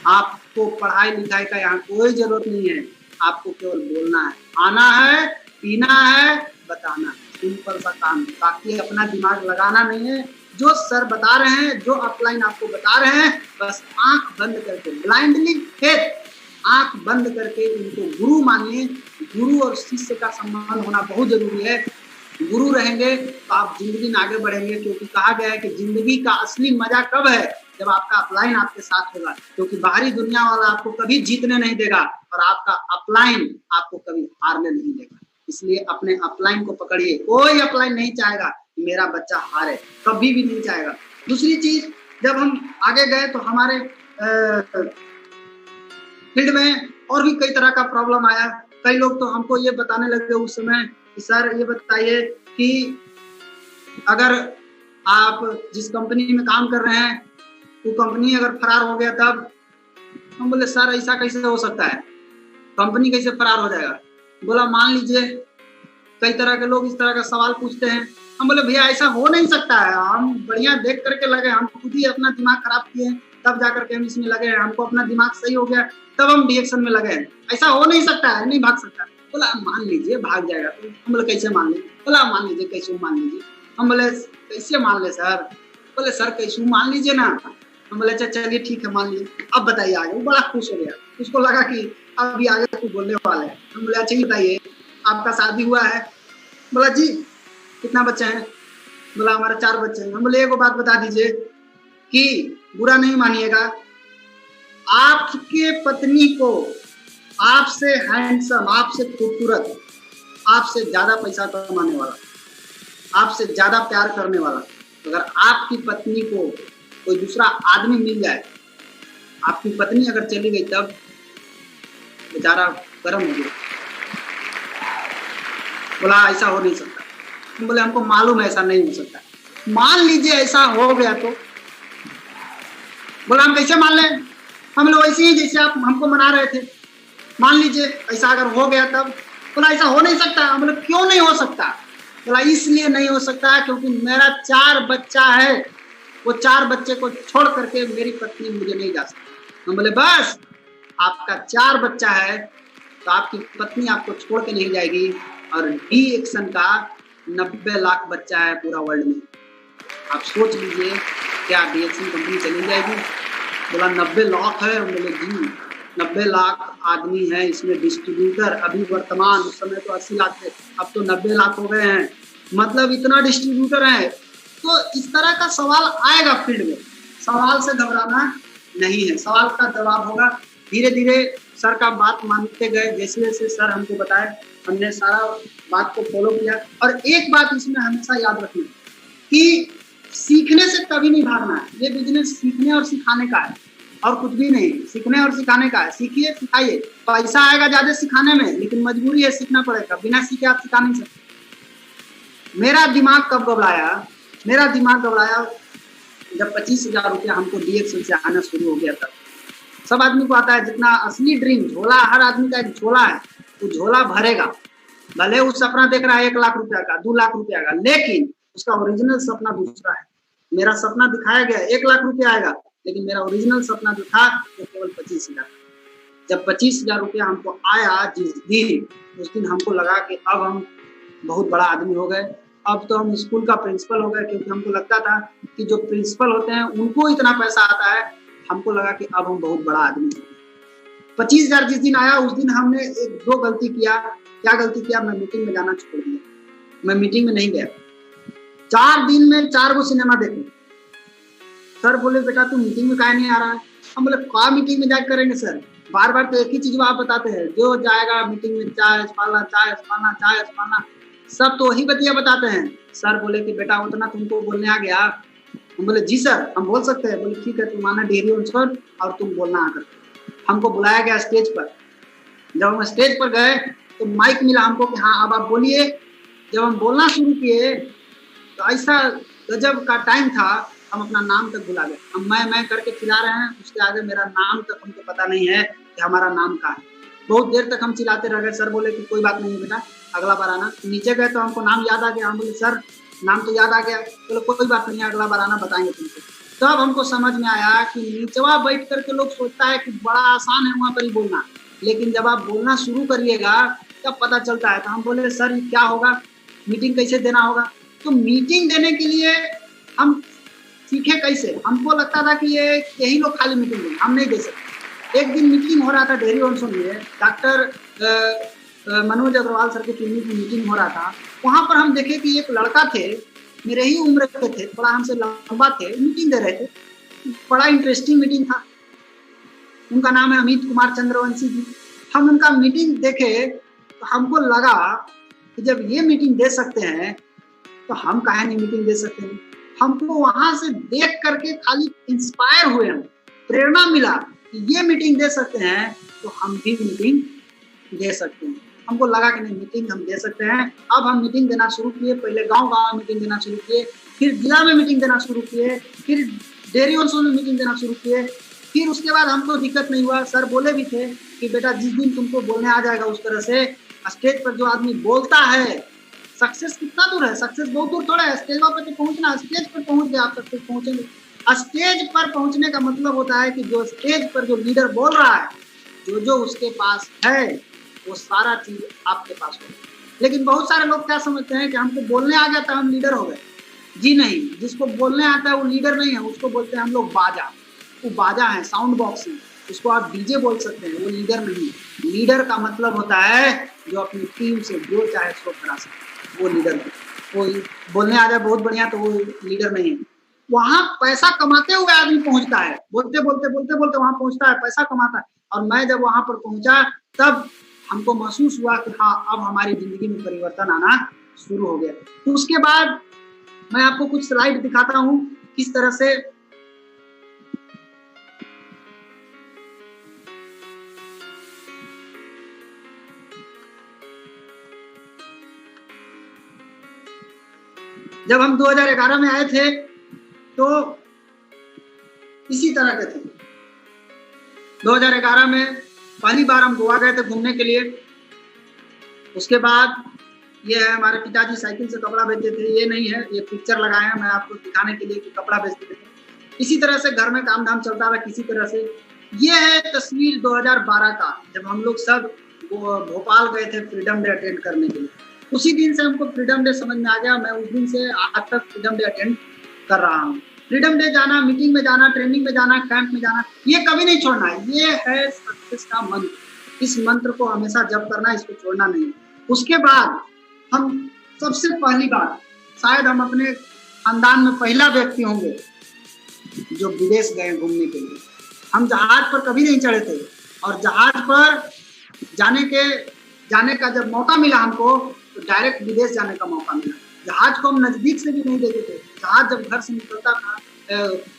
आपको पढ़ाई लिखाई का यहाँ कोई जरूरत नहीं है, आपको केवल बोलना है, आना है, पीना है, बताना है, सिंपल सा काम, बाकी अपना दिमाग लगाना नहीं है। जो सर बता रहे हैं, जो अपलाइन आपको बता रहे हैं, बस आंख बंद करके ब्लाइंडली फेथ, आंख बंद करके उनको गुरु मानिए। गुरु और शिष्य का संबंध होना बहुत जरूरी है। गुरु रहेंगे तो आप जिंदगी में आगे बढ़ेंगे, क्योंकि कहा गया है कि जिंदगी का असली मजा कब है, जब आपका अपलाइन आपके साथ होगा, क्योंकि बाहरी दुनिया वाला आपको कभी जीतने नहीं देगा और आपका अपलाइन आपको कभी हारने नहीं देगा। इसलिए अपने अपलाइन को पकड़िए। कोई अपलाइन नहीं चाहेगा कि मेरा बच्चा हारे, कभी भी नहीं चाहेगा। दूसरी चीज, जब हम आगे गए तो हमारे फील्ड में और भी कई तरह का प्रॉब्लम आया। कई लोग तो हमको ये बताने लगे उस समय कि सर ये बताइए कि अगर आप जिस कंपनी में काम कर रहे हैं वो कंपनी अगर फरार हो गया तब। हम बोले सर ऐसा कैसे हो सकता है, कंपनी कैसे फरार हो जाएगा। बोला मान लीजिए, कई तरह के लोग इस तरह का सवाल पूछते हैं। हम बोले भैया ऐसा हो नहीं सकता है, हम बढ़िया देख करके लगे, हम खुद ही अपना दिमाग खराब किए हैं तब जाकर के हम इसमें लगे हैं, हमको अपना दिमाग सही हो गया तब हम डिएक्शन में लगे हैं, ऐसा हो नहीं सकता है, नहीं भाग सकता। बोला मान लीजिए भाग जाएगा, तो हम बोले कैसे मान लीजिए। बोला मान लीजिए, कैसे मान लीजिए। हम बोले कैसे मान ले सर। बोले सर कैसे मान लीजिए ना। हम बोले अच्छा चलिए ठीक है मान लीजिए, अब बताइए आगे। वो बड़ा खुश हो गया, उसको लगा कि अभी आगे कुछ बोलने वाले हैं। हम बोले अच्छा बताइए आपका शादी हुआ है। बोला जी कितना बच्चे हैं। बोला हमारे 4 बच्चे हैं। हम बोले एक बात बता दीजिए कि बुरा नहीं मानिएगा, आपके पत्नी को आपसे हैंडसम, आपसे खूबसूरत, आपसे ज्यादा पैसा कमाने वाला, आपसे ज्यादा प्यार करने वाला, अगर आपकी पत्नी को कोई दूसरा आदमी मिल जाए, आपकी पत्नी अगर चली गई तब बेचारा गर्म हो गया। बोला ऐसा हो नहीं सकता। हम बोले हमको मालूम है ऐसा नहीं हो सकता, मान लीजिए ऐसा हो गया तो। बोला हम कैसे मान लें। हम लोग वैसे ही जैसे आप हमको मना रहे थे, मान लीजिए ऐसा अगर हो गया तब। बोला ऐसा हो नहीं सकता। हम बोले क्यों नहीं हो सकता। बोला इसलिए नहीं हो सकता क्योंकि मेरा 4 बच्चा है, वो 4 बच्चे को छोड़ करके मेरी पत्नी मुझे नहीं जा सकती। हम बोले बस आपका 4 बच्चा है तो आपकी पत्नी आपको छोड़ के नहीं जाएगी। और डी एक्शन का 90 लाख बच्चा है पूरा वर्ल्ड में, आप सोच लीजिए क्या डी एक्शन कंपनी चली जाएगी। बोला 90 लाख है। हम बोले जी 90 लाख आदमी है इसमें डिस्ट्रीब्यूटर, अभी वर्तमान, उस समय तो 80 लाख थे, अब तो 90 लाख हो गए हैं, मतलब इतना डिस्ट्रीब्यूटर है। तो इस तरह का सवाल आएगा फील्ड में, सवाल से घबराना नहीं है, सवाल का जवाब होगा। धीरे धीरे सर का बात मानते गए, जैसे जैसे सर हमको बताए हमने सारा बात को फॉलो किया। और एक बात इसमें हमेशा याद रखना कि सीखने से कभी नहीं भागना है, ये बिजनेस सीखने और सिखाने का है और कुछ भी नहीं, सीखने और सिखाने का है। सीखिए सिखाइए, पैसा आएगा ज्यादा सिखाने में, लेकिन मजबूरी है सीखना पड़ेगा, बिना सीखे आप सिखा नहीं सकते। मेरा दिमाग कब घबराया, मेरा दिमाग घबराया जब 25,000 रुपया हमको डीएक्शन से आना शुरू हो गया था। सब आदमी को आता है, जितना असली ड्रीम झोला, हर आदमी का एक झोला है, वो झोला भरेगा। भले वो सपना देख रहा है 1 लाख रुपया का, 2 लाख रुपया का, लेकिन उसका ओरिजिनल सपना दूसरा है। मेरा सपना दिखाया गया 1 लाख रुपया आएगा, लेकिन मेरा ओरिजिनल सपना जो था वो केवल 25,000। जब 25,000 रुपया हमको आया जिस दिन, उस दिन हमको लगा कि अब हम बहुत बड़ा आदमी हो गए, अब तो हम स्कूल का प्रिंसिपल हो गए। क्योंकि हमको लगता था कि जो प्रिंसिपल होते हैं उनको इतना पैसा आता है, हमको लगा कि अब हम बहुत बड़ा आदमी हो गए। 25,000 जिस दिन आया उस दिन हमने 1-2 गलती किया। क्या गलती किया, मैं मीटिंग में जाना छोड़ दिया, मैं मीटिंग में नहीं गया। 4 दिन में 4 गो सिनेमा देखे। सर बोले बेटा तू मीटिंग में काहे नहीं आ रहा है। हम बोले क्या मीटिंग में जाकर करेंगे सर, बार बार तो एक ही चीज आप बताते हैं, जो जाएगा मीटिंग में चाय पालना, चाय पालना, चाय पालना, सब तो वही बतिया बताते हैं। सर बोले कि बेटा उतना तुमको बोलने आ गया। हम बोले जी सर हम बोल सकते हैं। बोले ठीक है तुम आना डेयरी ऑन और तुम बोलना आकर। हमको बुलाया गया स्टेज पर। जब हम स्टेज पर गए तो माइक मिला हमको कि हाँ अब आप बोलिए। जब हम बोलना शुरू किए तो ऐसा गजब का टाइम था हम अपना नाम तक भुला गए। हम मैं करके चिल्ला रहे हैं, उसके आगे मेरा नाम तक हमको पता नहीं है कि हमारा नाम क्या है। बहुत देर तक हम चिल्लाते रह गए। सर बोले कि कोई बात नहीं है बेटा, अगला बार आना। नीचे गए तो हमको नाम याद आ गया। हम बोले सर नाम तो याद आ गया। बोले कोई बात नहीं है, अगला बार आना, बताएंगे तुमको। तब हमको समझ में आया कि नीचवा बैठ करके लोग सोचता है कि बड़ा आसान है वहां पर ही बोलना, लेकिन जब आप बोलना शुरू करिएगा तब पता चलता है। तो हम बोले सर क्या होगा, मीटिंग कैसे देना होगा? तो मीटिंग देने के लिए हम सीखे कैसे? हमको लगता था कि ये यही लोग खाली मीटिंग देंगे, हम नहीं दे सकते। एक दिन मीटिंग हो रहा था डेयरी ऑनसोन में, डॉक्टर मनोज अग्रवाल सर की क्लिनिक में मीटिंग हो रहा था। वहां पर हम देखे कि एक लड़का थे, मेरे ही उम्र के थे, थोड़ा हमसे लंबा थे, मीटिंग दे रहे थे। बड़ा इंटरेस्टिंग मीटिंग था। उनका नाम है अमित कुमार चंद्रवंशी जी। हम उनका मीटिंग देखे तो हमको लगा कि जब ये मीटिंग दे सकते हैं तो हम काहे नहीं मीटिंग दे सकते हैं। हमको वहां से देख करके खाली इंस्पायर हुए, हम प्रेरणा मिला कि ये मीटिंग दे सकते हैं तो हम भी मीटिंग दे सकते हैं। हमको लगा कि नहीं मीटिंग हम दे सकते हैं। अब हम मीटिंग देना शुरू किए। पहले गांव-गांव में मीटिंग देना शुरू किए, फिर जिला में मीटिंग देना शुरू किए, फिर डेयरी ऑनसोन में मीटिंग देना शुरू किए। फिर उसके बाद हमको दिक्कत नहीं हुआ। सर बोले भी थे कि बेटा जिस दिन तुमको बोलने आ जाएगा उस तरह से, स्टेज पर जो आदमी बोलता है, सक्सेस कितना दूर है, सक्सेस बहुत दूर थोड़ा है, स्टेज पर तो पहुंचना, स्टेज पर पहुंच गए आप सक्सेस पहुंचेंगे। स्टेज पर पहुंचने का मतलब होता है कि जो स्टेज पर जो लीडर बोल रहा है, जो जो उसके पास है वो सारा चीज आपके पास हो। लेकिन बहुत सारे लोग क्या समझते हैं कि हमको बोलने आ गया था हम लीडर हो गए। जी नहीं, जिसको बोलने आता है वो लीडर नहीं है, उसको बोलते हैं हम लोग बाजा। वो बाजा है, साउंड बॉक्स है, उसको आप डीजे बोल सकते हैं, वो लीडर नहीं है। लीडर का मतलब होता है जो अपनी टीम से जो चाहे सो करा सके, वो लीडर है। वो बोलने आ जाए बहुत बढ़िया तो वो लीडर नहीं है। वहां पैसा कमाते हुए आदमी पहुंचता है, बोलते बोलते बोलते बोलते वहां पहुंचता है, पैसा कमाता है। और मैं जब वहां पर पहुंचा तब हमको महसूस हुआ कि हाँ अब हमारी जिंदगी में परिवर्तन आना शुरू हो गया। तो उसके बाद मैं आपको कुछ स्लाइड दिखाता हूँ किस तरह से जब हम 2011 में आए थे तो इसी तरह के थे। 2011 में पहली बार हम गोवा गए थे घूमने के लिए। उसके बाद ये है हमारे पिताजी साइकिल से कपड़ा बेचते थे, ये नहीं है, ये पिक्चर लगाए हैं मैं आपको दिखाने के लिए कि कपड़ा बेचते थे। इसी तरह से घर में काम धाम चलता रहा किसी तरह से। ये है तस्वीर 2012 का, जब हम लोग सब भोपाल गए थे फ्रीडम डे अटेंड करने के लिए। उसी दिन से हमको फ्रीडम डे समझ में आ गया। मैं उस दिन से आज तक फ्रीडम डे अटेंड कर रहा हूँ। फ्रीडम डे जाना, मीटिंग में जाना, ट्रेनिंग में जाना, कैंप में जाना, ये कभी नहीं छोड़ना है। ये है सक्सेस का मंत्र। इस मंत्र को हमेशा जप करना, इसको छोड़ना नहीं। उसके बाद हम सबसे पहली बार, शायद हम अपने खानदान में पहला व्यक्ति होंगे जो विदेश गए घूमने के लिए। हम जहाज पर कभी नहीं चढ़े थे और जहाज पर जाने का जब मौका मिला हमको तो डायरेक्ट विदेश जाने का मौका मिला। जहाज को हम नजदीक से भी नहीं देखते थे। जहाज जब घर से निकलता था,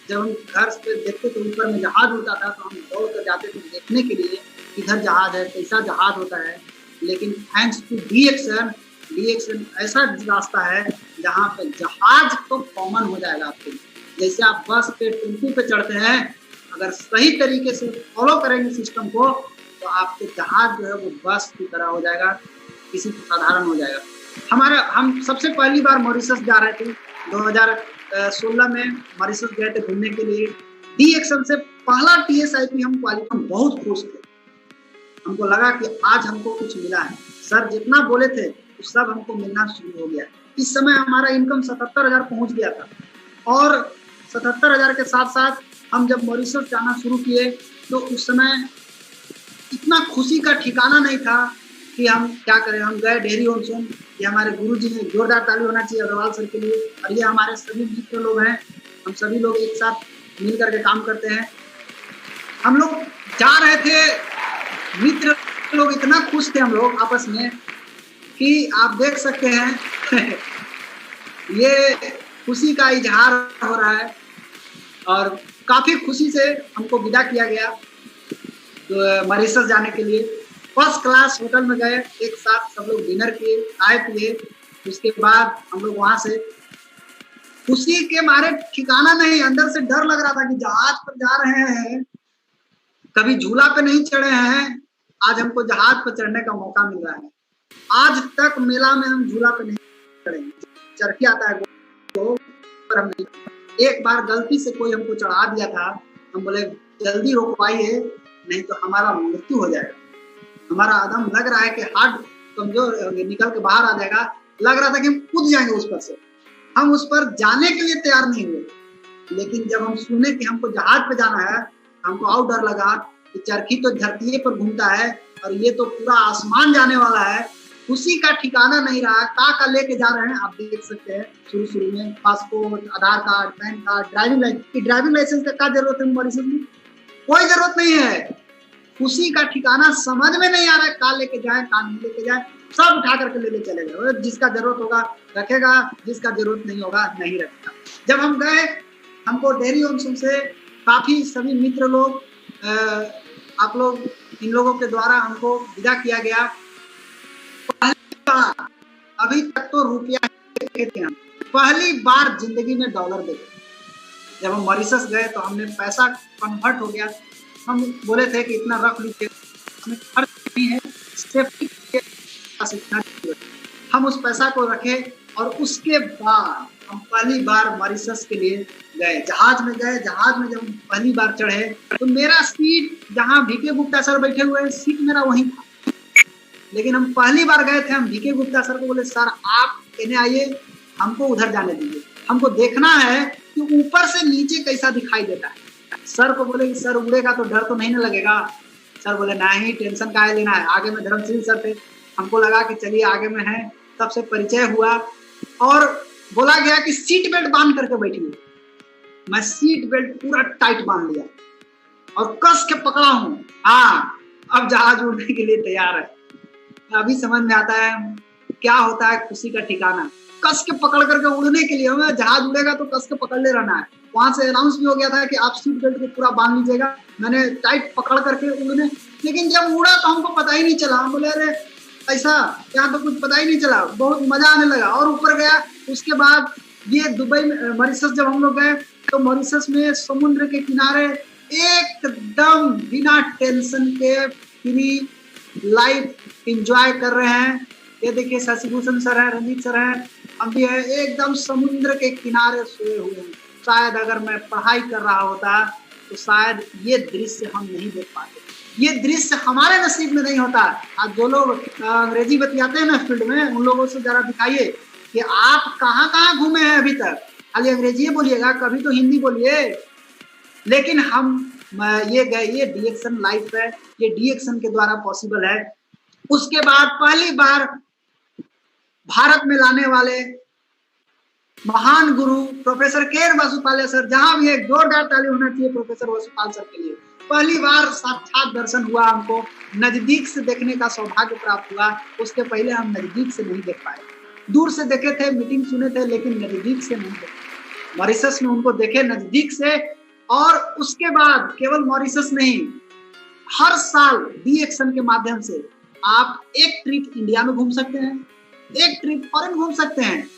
जब हम घर से देखते थे ऊपर में जहाज उड़ता था तो हम दौड़ कर जाते थे देखने के लिए किधर जहाज है, कैसा जहाज होता है। लेकिन थैंक्स टू डीएक्सन ऐसा रास्ता है जहाँ पे जहाज तो कॉमन हो जाएगा आपके लिए। जैसे आप बस पे, टेम्पू पे चढ़ते हैं, अगर सही तरीके से फॉलो करेंगे सिस्टम को तो आपके जहाज जो है वो बस की तरह हो जाएगा, किसी साधारण हो जाएगा। हम सबसे पहली बार मॉरिशस जा रहे थे 2016 में। मॉरिशस गए थे घूमने के लिए। डीएक्सन से पहला TSIP हम क्वालिफाई, बहुत खुश थे। हमको लगा कि आज हमको कुछ मिला है। सर जितना बोले थे तो सब हमको मिलना शुरू हो गया। इस समय हमारा इनकम 77,000 पहुंच गया था और 77,000 के साथ साथ हम जब मॉरिशस जाना शुरू किए तो उस समय इतना खुशी का ठिकाना नहीं था कि हम क्या करें। हम गए डेयरी ऑनसोन, ये हमारे गुरुजी हैं, जोरदार ताली होना चाहिए अग्रवाल सर के लिए। और ये हमारे सभी मित्र लोग हैं, हम सभी लोग एक साथ मिल करके काम करते हैं। हम लोग जा रहे थे, मित्र लोग इतना खुश थे हम लोग आपस में कि आप देख सकते हैं ये खुशी का इजहार हो रहा है। और काफी खुशी से हमको विदा किया गया तो मॉरिशस जाने के लिए। फर्स्ट क्लास होटल में गए, एक साथ सब लोग डिनर किए, खाए पिए। उसके बाद हम लोग वहां से खुशी के मारे ठिकाना नहीं, अंदर से डर लग रहा था कि जहाज पर जा रहे हैं, कभी झूला पे नहीं चढ़े हैं, आज हमको जहाज पर चढ़ने का मौका मिल रहा है। आज तक मेला में हम झूला पे नहीं चढ़े, चरखी आता है तो पर हम नहीं। एक बार गलती से कोई हमको चढ़ा दिया था, हम बोले जल्दी रोकवाइए नहीं तो हमारा मृत्यु हो जाएगा, हमारा आदम लग रहा है कि हार्ट कमजोर निकल के बाहर आ जाएगा, लग रहा था कि हम कूद जाएंगे उस पर से। हम उस पर जाने के लिए तैयार नहीं हुए, लेकिन जब हम सुने कि हमको जहाज पे जाना है, हमको और डर लगा कि चरखी तो धरती पर घूमता है और ये तो पूरा आसमान जाने वाला है। खुशी का ठिकाना नहीं रहा, का लेके जा रहे हैं। आप देख सकते हैं शुरू में passport, Aadhaar card, PAN card, driving licence का क्या जरूरत है मॉरिशस में? कोई जरूरत नहीं है। खुशी का ठिकाना समझ में नहीं आ रहा है, का लेके जाए का नहीं लेके जाए, सब उठा करके ले चले गए। जिसका जरूरत होगा रखेगा, जिसका जरूरत नहीं होगा नहीं रखेगा। जब हम गए, हमको डेयरी होम से काफी सभी मित्र लोग, आप लोग, इन लोगों के द्वारा हमको विदा किया गया। अभी तक तो रुपया देखे थे हम, पहली बार जिंदगी में डॉलर देखे। जब हम मॉरिशस गए तो हमने पैसा कन्वर्ट हो गया, हम बोले थे कि इतना रख लीजिए, हमें खर्च नहीं है, सेफ्टी हम उस पैसा को रखे। और उसके बाद हम पहली बार मॉरिशस के लिए गए, जहाज में गए। जहाज में जब हम पहली बार चढ़े तो मेरा सीट, जहाँ VK गुप्ता सर बैठे हुए, सीट मेरा वहीं था। लेकिन हम पहली बार गए थे, हम VK गुप्ता सर को बोले सर आप कहने आइए, हमको उधर जाने दीजिए, हमको देखना है कि ऊपर से नीचे कैसा दिखाई देता है। सर को बोले सर उड़ेगा तो डर तो नहीं ना लगेगा? सर बोले नहीं, टेंशन काहे लेना है। आगे में धर्मशील सर थे, हमको लगा कि चलिए आगे में है, तब से परिचय हुआ और बोला गया कि सीट बेल्ट बांध करके बैठिए। मैं सीट बेल्ट पूरा टाइट बांध लिया और कस के पकड़ा हूं। हाँ, अब जहाज उड़ने के लिए तैयार है। अभी समझ में आता है क्या होता है खुशी का ठिकाना। कस के पकड़ करके उड़ने के लिए, हमें जहाज उड़ेगा तो कस के पकड़ ले रहना है। वहां से अनाउंस भी हो गया था कि आप सीट बेल्ट को पूरा बांध लीजिएगा। मैंने टाइट पकड़ करके उड़ने, लेकिन जब उड़ा तो हमको पता ही नहीं चला। हम बोले अरे ऐसा, यहाँ तो कुछ पता ही नहीं चला, बहुत मजा आने लगा और ऊपर गया। उसके बाद ये दुबई में, मॉरिशस जब हम लोग गए तो मॉरिशस में समुद्र के किनारे एकदम बिना टेंशन के फ्री लाइफ एंजॉय कर रहे हैं। ये देखिए शशिभूषण सर है, रंजीत सर है, हम भी है, एकदम समुद्र के किनारे सोए हुए हैं। शायद अगर मैं पढ़ाई कर रहा होता तो शायद ये दृश्य हम नहीं देख पाते, ये दृश्य हमारे नसीब में नहीं होता। आज जो लोग अंग्रेजी बतियाते हैं ना फील्ड में, उन लोगों से जरा दिखाइए कि आप कहाँ कहाँ घूमे हैं अभी तक। खाली अंग्रेजी बोलिएगा, कभी तो हिंदी बोलिए। लेकिन हम ये गए, ये डीएक्शन लाइफ है, ये डीएक्शन के द्वारा पॉसिबल है। उसके बाद पहली बार भारत में लाने वाले महान गुरु प्रोफेसर के वसुपाल सर, जहां भी एक जोरदार ताली होना चाहिए प्रोफेसर वसुपाल सर के लिए। पहली बार साक्षात दर्शन हुआ, हमको नजदीक से देखने का सौभाग्य प्राप्त हुआ। उसके पहले हम नजदीक से नहीं देख पाए, दूर से देखे थे, मीटिंग सुने थे, लेकिन नजदीक से नहीं देखे। मॉरिशस में उनको देखे नजदीक से। और उसके बाद केवल मॉरिशस नहीं, हर साल डीएक्शन के माध्यम से आप एक ट्रिप इंडिया में घूम सकते हैं, एक ट्रिप फॉरेन घूम सकते हैं।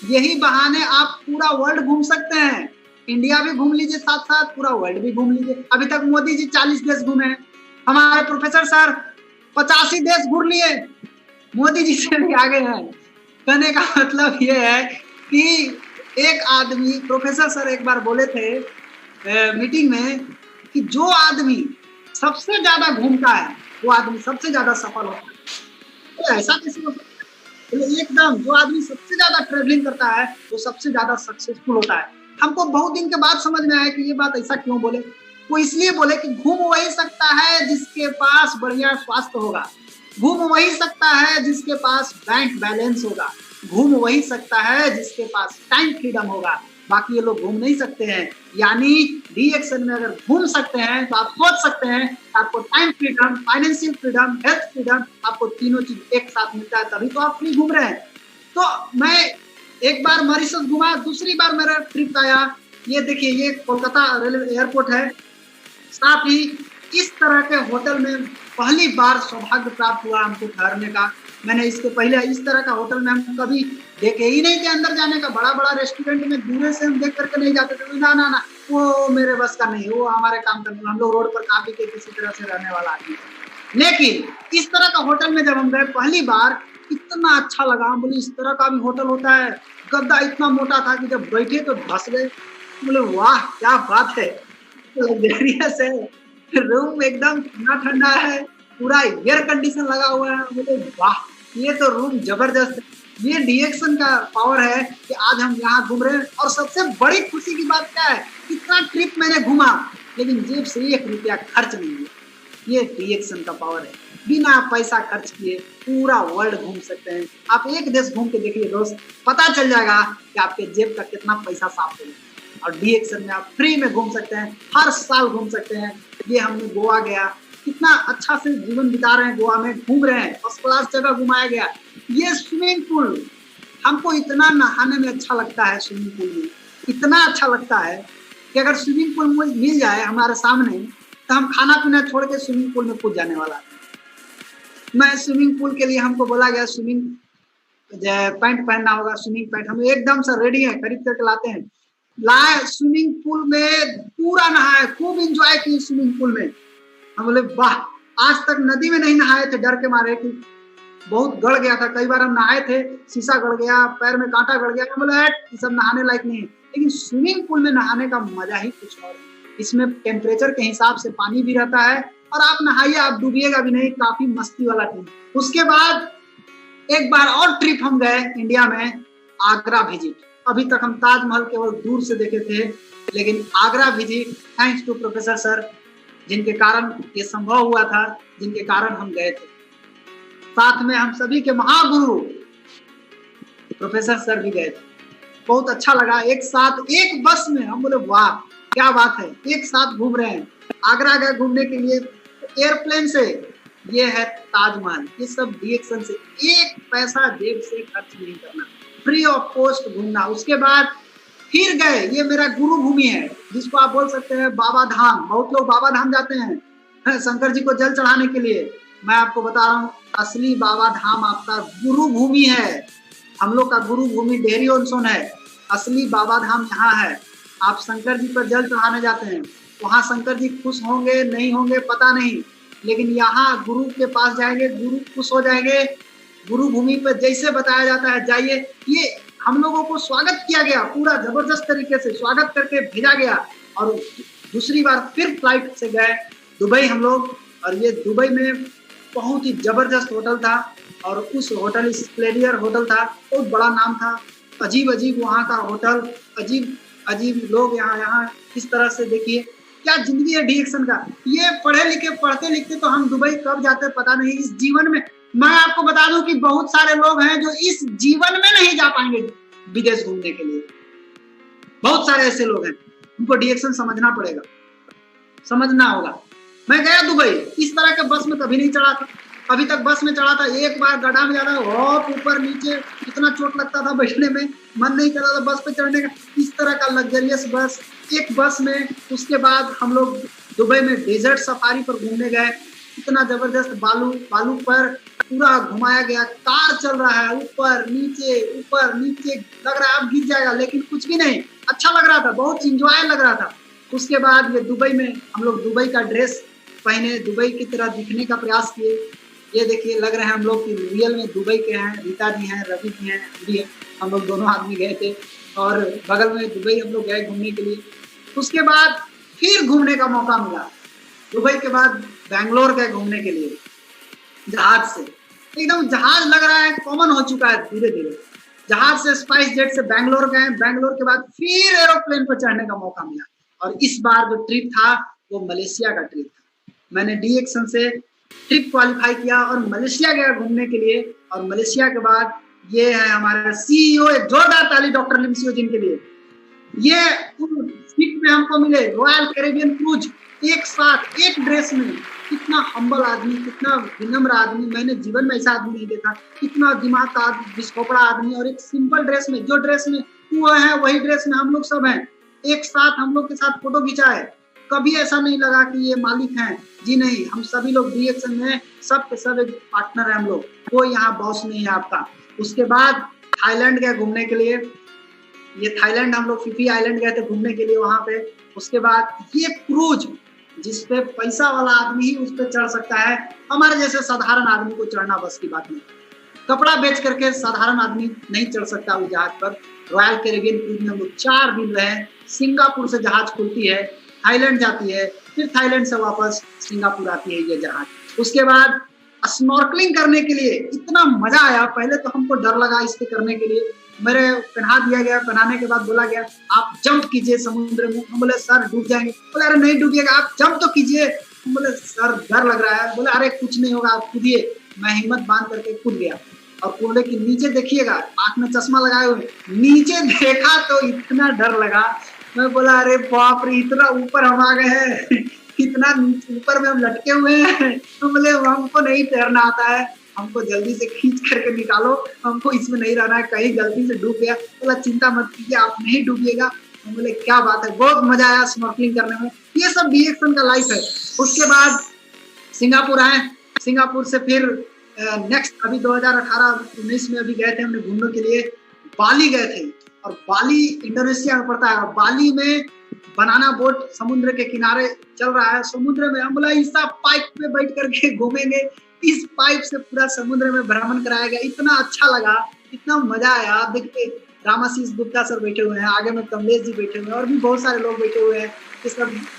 यही बहाने आप पूरा वर्ल्ड घूम सकते हैं। इंडिया भी घूम लीजिए, साथ साथ पूरा वर्ल्ड भी घूम लीजिए। अभी तक मोदी जी 40 देश घूमे हैं, हमारे प्रोफेसर सर 85 देश घूम लिए, मोदी जी से भी आगे हैं। कहने का मतलब ये है कि एक आदमी, प्रोफेसर सर एक बार बोले थे मीटिंग में कि जो आदमी सबसे ज्यादा घूमता है वो आदमी सबसे ज्यादा सफल होता है। तो ऐसा कैसे हो सकता है? एकदम, जो आदमी सबसे ज्यादा ट्रेवलिंग करता है वो सबसे ज्यादा सक्सेसफुल होता है। हमको बहुत दिन के बाद समझ में आया कि ये बात ऐसा क्यों बोले। वो इसलिए बोले कि घूम वही सकता है जिसके पास बढ़िया स्वास्थ्य होगा, घूम वही सकता है जिसके पास बैंक बैलेंस होगा, घूम वही सकता है जिसके पास टाइम फ्रीडम होगा। बाकी ये लोग घूम नहीं सकते हैं। यानी डीएक्शन में अगर घूम सकते हैं तो आप सोच सकते हैं आपको time freedom, financial freedom, health freedom, आपको तीनों चीज एक साथ मिलता है, तभी तो आप फ्री घूम रहे हैं। तो मैं एक बार मॉरिशस घुमा, दूसरी बार मेरा ट्रिप आया। ये देखिए, ये कोलकाता रेलवे एयरपोर्ट है। साथ ही इस तरह के होटल में पहली बार सौभाग्य प्राप्त हुआ हमको ठहरने का। मैंने इसके पहले इस तरह का होटल में हम कभी देखे ही नहीं थे अंदर जाने का। बड़ा बड़ा रेस्टोरेंट में दूर से हम देख करके नहीं जाते थे, ना ना ना वो मेरे बस का नहीं, वो हमारे काम का नहीं, हम लोग रोड पर खा पी के किसी तरह से रहने वाला आदमी। लेकिन इस तरह का होटल में जब हम गए पहली बार, इतना अच्छा लगा। हम बोले इस तरह का भी होटल होता है। गद्दा इतना मोटा था कि जब बैठे तो धस गए। बोले वाह क्या बात है, लग्जरियस है, रूम एकदम ठंडा ठंडा है, पूरा एयर कंडीशन लगा हुआ है। बोले वाह ये तो रूम जबरदस्त है। ये डीएक्सन का पावर है कि आज हम यहाँ घूम रहे हैं। और सबसे बड़ी खुशी की बात क्या है, इतना ट्रिप मैंने घूमा लेकिन जेब से 1 रुपया खर्च नहीं हुआ। ये डीएक्सन का पावर है, बिना पैसा खर्च किए पूरा वर्ल्ड घूम सकते हैं। आप एक देश घूम के देखिए दोस्त, पता चल जाएगा कि आपके जेब का कितना पैसा साफ हो। और डीएक्सन में आप फ्री में घूम सकते हैं, हर साल घूम सकते हैं। ये हमने गोवा गया, कितना अच्छा से जीवन बिता रहे हैं, गोवा में घूम रहे हैं, फर्स्ट क्लास जगह घुमाया गया। ये स्विमिंग पूल, हमको इतना नहाने में अच्छा लगता है, स्विमिंग पूल में इतना अच्छा लगता है कि अगर स्विमिंग पूल मिल जाए हमारे सामने तो हम खाना पीना छोड़ के स्विमिंग पूल में कूद जाने वाला। मैं स्विमिंग पूल के लिए हमको बोला गया स्विमिंग पैंट पहनना होगा, स्विमिंग पैंट हम एकदम से रेडी है, खरीद करके लाते हैं। लाए स्विमिंग पूल में पूरा नहाए, खूब इंजॉय किए स्विमिंग पूल में। हम बोले वाह, आज तक नदी में नहीं नहाए थे डर के मारे कि बहुत गड़ गया था। कई बार हम नहाए थे, शीशा गड़ गया, पैर में कांटा गड़ गया। हम बोले ये सब नहाने लायक नहीं है। लेकिन स्विमिंग पूल में नहाने का मजा ही कुछ और है। इसमें टेम्परेचर के हिसाब से पानी भी रहता है और आप नहाइए, आप डूबिएगा भी नहीं, काफी मस्ती वाला ट्रिप। उसके बाद एक बार और ट्रिप हम गए इंडिया में, आगरा विजिट। अभी तक हम ताजमहल केवल दूर से देखे थे, लेकिन Agra visit thanks to professor sir, जिनके कारण ये संभव हुआ था, जिनके कारण हम गए थे। साथ में हम सभी के महागुरु प्रोफेसर सर भी गए थे। बहुत अच्छा लगा, एक साथ एक बस में। हम बोले वाह क्या बात है, एक साथ घूम रहे हैं। आगरा गए घूमने के लिए एयरप्लेन से, ये है ताजमहल। ये सब डीएक्सन से, एक पैसा जेब से खर्च नहीं करना, फ्री ऑफ कॉस्ट घूमना। उसके बाद फिर गए, ये मेरा गुरु भूमि है जिसको आप बोल सकते हैं बाबा धाम। बहुत लोग बाबा धाम जाते हैं शंकर जी को जल चढ़ाने के लिए। मैं आपको बता रहा हूँ, असली बाबा धाम आपका गुरु भूमि है। हम लोग का गुरु भूमि डेहरी ऑन सोन है, असली बाबा धाम यहाँ है। आप शंकर जी पर जल चढ़ाने जाते हैं, वहाँ शंकर जी खुश होंगे नहीं होंगे पता नहीं, लेकिन यहाँ गुरु के पास जाएंगे, गुरु खुश हो जाएंगे। गुरु भूमि पर जैसे बताया जाता है जाइए। ये हम लोगों को स्वागत किया गया, पूरा जबरदस्त तरीके से स्वागत करके भेजा गया। और दूसरी बार फिर फ्लाइट से गए दुबई हम लोग, और ये दुबई में बहुत ही जबरदस्त होटल था। और उस होटल स्प्लेंडियर होटल था, बहुत बड़ा नाम था। अजीब अजीब वहाँ का होटल, अजीब अजीब लोग। यहाँ इस तरह से देखिए क्या जिंदगी है डीएक्सन का। ये पढ़े लिखे पढ़ते लिखते तो हम दुबई कब जाते पता नहीं। इस जीवन में मैं आपको बता दूं कि बहुत सारे लोग हैं जो इस जीवन में नहीं जा पाएंगे विदेश घूमने के लिए। बहुत सारे ऐसे लोग हैं, उनको डीएक्सन समझना पड़ेगा, समझना होगा। मैं गया दुबई, इस तरह के बस में कभी नहीं चढ़ा था। अभी तक बस में चढ़ा था, एक बार गड्ढा में जाता हॉप ऊपर नीचे, इतना चोट लगता था बैठने में, मन नहीं करता था बस पे चढ़ने का। इस तरह का लग्जरियस बस, एक बस में। उसके बाद हम लोग दुबई में डेजर्ट सफारी पर घूमने गए। इतना जबरदस्त बालू पर पूरा घुमाया गया। कार चल रहा है ऊपर नीचे, लग रहा है अब गिर जाएगा, लेकिन कुछ भी नहीं, अच्छा लग रहा था, बहुत इंजॉय लग रहा था। उसके बाद ये दुबई में हम लोग दुबई का ड्रेस पहने, दुबई की तरह दिखने का प्रयास किए। ये देखिए लग रहे हैं हम लोग कि रियल में दुबई के हैं। रीता जी हैं, रवि जी हैं, भी हैं, हम लोग दोनों आदमी गए थे और बगल में दुबई हम लोग गए घूमने के लिए। उसके बाद फिर घूमने का मौका मिला, दुबई के बाद बैंगलोर गए घूमने के लिए जहाज से। एकदम जहाज लग रहा है कॉमन हो चुका है धीरे धीरे। जहाज से स्पाइस जेट से बैंगलोर गए, बैंगलोर के बाद फिर एरोप्लेन पर चढ़ने का मौका मिला। और इस बार जो ट्रिप था वो मलेशिया का ट्रिप था। मैंने डीएक्सन से ट्रिप क्वालिफाई किया और मलेशिया गया घूमने के लिए। और मलेशिया के बाद ये है हमारा सीईओ, एक जोरदार ताली डॉक्टर लिमसियो जिनके लिए। ये सीट में हमको मिले रॉयल कैरेबियन क्रूज, एक साथ एक ड्रेस में। कितना हम्बल आदमी, कितना विनम्र आदमी, मैंने जीवन में ऐसा आदमी नहीं देखा। कितना दिमाग का विस्फोपड़ा आदमी, और एक सिंपल ड्रेस में, जो ड्रेस में वो है वही ड्रेस में हम लोग सब हैं। एक साथ हम लोग के साथ फोटो खिंचाए, कभी ऐसा नहीं लगा कि ये मालिक हैं, जी नहीं, हम सभी लोग डी एक्शन में सब के सब एक पार्टनर है हम लोग, कोई यहाँ बॉस नहीं है आपका। उसके बाद थाईलैंड गए घूमने के लिए, ये थाईलैंड हम लोग फिफी आइलैंड गए थे घूमने के लिए वहां पे। उसके बाद ये क्रूज जिसपे पैसा वाला आदमी ही उस पर चढ़ सकता है, हमारे जैसे साधारण आदमी को चढ़ना बस की बात नहीं। कपड़ा बेच करके साधारण आदमी नहीं चढ़ सकता उस जहाज पर। रॉयल कैरिबियन क्रूज में हम लोग 4 दिन रहे। सिंगापुर से जहाज खुलती है, थाईलैंड जाती है, फिर थाईलैंड से वापस सिंगापुर आती है ये जहाज। उसके बाद स्नॉर्कलिंग करने के लिए इतना मजा आया। पहले तो हमको डर लगा इसके करने के लिए, मेरे पहना दिया गया, पहनाने के बाद बोला गया आप जंप कीजिए समुद्र में। हम बोले सर डूब जाएंगे। बोले अरे नहीं डूबिएगा, आप जंप तो कीजिए। हम बोले सर डर लग रहा है। बोले अरे कुछ नहीं होगा, आप कूदिए। मैं हिम्मत बांध करके कूद गया और कूदे की नीचे देखिएगा, आंख में चश्मा लगाए हुए, नीचे देखा तो इतना डर लगा। मैं बोला अरे बाप रे, इतना ऊपर हम आ गए हैं, इतना ऊपर में हम लटके हुए हैं। तो बोले हमको नहीं तैरना आता है, हमको जल्दी से खींच करके निकालो, हमको इसमें नहीं रहना है, कहीं गलती से डूब गया। बोला चिंता मत कीजिए, आप नहीं डूबिएगा। हम बोले क्या बात है, बहुत मजा आया स्नॉर्कलिंग करने में। ये सब डी एक्शन का लाइफ है। उसके बाद सिंगापुर आए, सिंगापुर से फिर नेक्स्ट अभी 2018-19 में अभी गए थे हमने घूमने के लिए, बाली गए थे। और बाली इंडोनेशिया में पड़ता है। बाली में बनाना बोट समुद्र के किनारे चल रहा है, समुद्र में। हम बोला इस पाइप पे बैठ करके घूमेंगे, इस पाइप से पूरा समुद्र में भ्रमण कराया गया। इतना अच्छा लगा, इतना मजा आया। देखिए रामाशीष गुप्ता सर बैठे हुए हैं, आगे में कमलेश जी बैठे हुए हैं, और भी बहुत सारे लोग बैठे हुए हैं।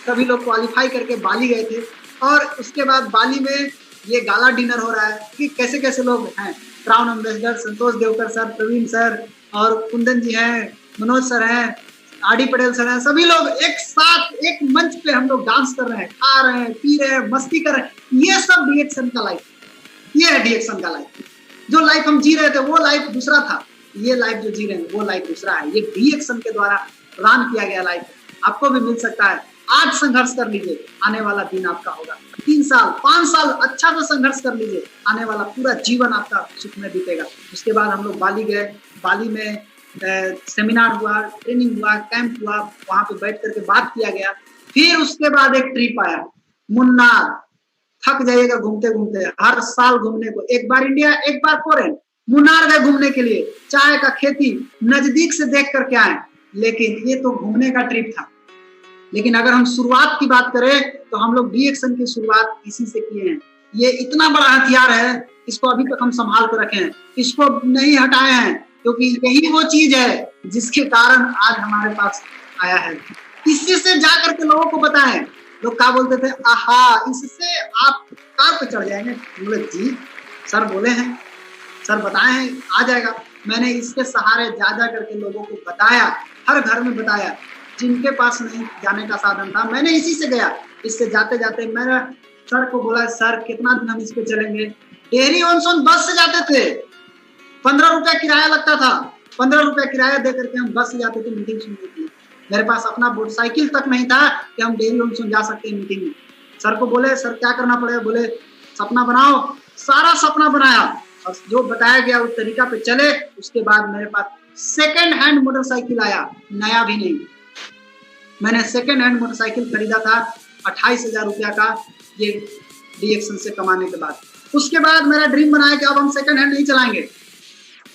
सभी लोग क्वालिफाई करके बाली गए थे। और उसके बाद बाली में ये गाला डिनर हो रहा है कि कैसे कैसे लोग हैं, क्राउन एम्बेसडर संतोष देवकर सर, प्रवीण सर और कुंदन जी हैं, मनोज सर हैं, आरडी पटेल सर हैं, सभी लोग एक साथ एक मंच पे हम लोग डांस कर रहे हैं, खा रहे हैं, पी रहे हैं, मस्ती कर रहे हैं। ये सब डी एक्शन का लाइफ, ये है डी एक्शन का लाइफ। जो लाइफ हम जी रहे थे वो लाइफ दूसरा था, ये लाइफ जो जी रहे हैं वो लाइफ दूसरा है। ये डी एक्शन के द्वारा प्रदान किया गया लाइफ आपको भी मिल सकता है। आज संघर्ष कर लीजिए, आने वाला दिन आपका होगा। 3 साल 5 साल अच्छा से संघर्ष कर लीजिए, आने वाला पूरा जीवन आपका सुख में बीतेगा। उसके बाद हम लोग बाली गए, बाली में सेमिनार हुआ, ट्रेनिंग हुआ, कैंप हुआ, वहां पे बैठ करके बात किया गया। फिर उसके बाद एक ट्रिप आया मुन्नार। थक जाइएगा घूमते घूमते, हर साल घूमने को, एक बार इंडिया एक बार फॉरेन। मुन्नार गए घूमने के लिए, चाय का खेती नजदीक से देख करके आए। लेकिन ये तो घूमने का ट्रिप था, लेकिन अगर हम शुरुआत की बात करें तो हम लोग डी एक्शन की शुरुआत इसी से किए हैं। ये इतना बड़ा हथियार है, इसको अभी तक हम संभाल कर रखे हैं, इसको नहीं हटाए हैं, क्योंकि यही वो चीज है जिसके कारण आज हमारे पास आया है। इसी से जा करके लोगों को बताएं। लोग क्या बोलते थे, आहा इससे आप कार पे चढ़ जाएंगे। बोले जी सर बोले हैं, सर बताए हैं आ जाएगा। मैंने इसके सहारे जा जा करके लोगों को बताया, हर घर में बताया। जिनके पास नहीं जाने का साधन था, मैंने इसी से गया। इससे जाते जाते मैंने सर को बोला, सर कितना दिन हम इस पे चलेंगे। डेहरी ऑन सोन बस से जाते थे, 15 रुपया किराया लगता था। 15 रुपया किराया दे करके हम बस से जाते थे मीटिंग सुनने के लिए। मेरे पास अपना मोटरसाइकिल तक नहीं था कि हम डेहरी ऑन सोन जा सकते हैं मीटिंग में। सर को बोले सर क्या करना पड़ेगा, बोले सपना बनाओ। सारा सपना बनाया और जो बताया गया उस तरीका पे चले। उसके बाद मेरे पास सेकेंड हैंड मोटरसाइकिल आया, नया भी नहीं। मैंने सेकेंड हैंड मोटरसाइकिल खरीदा था 28,000 रुपया का, ये डी एक्शन से कमाने के बाद। उसके बाद मेरा ड्रीम बनाया कि अब हम सेकेंड हैंड नहीं चलाएंगे,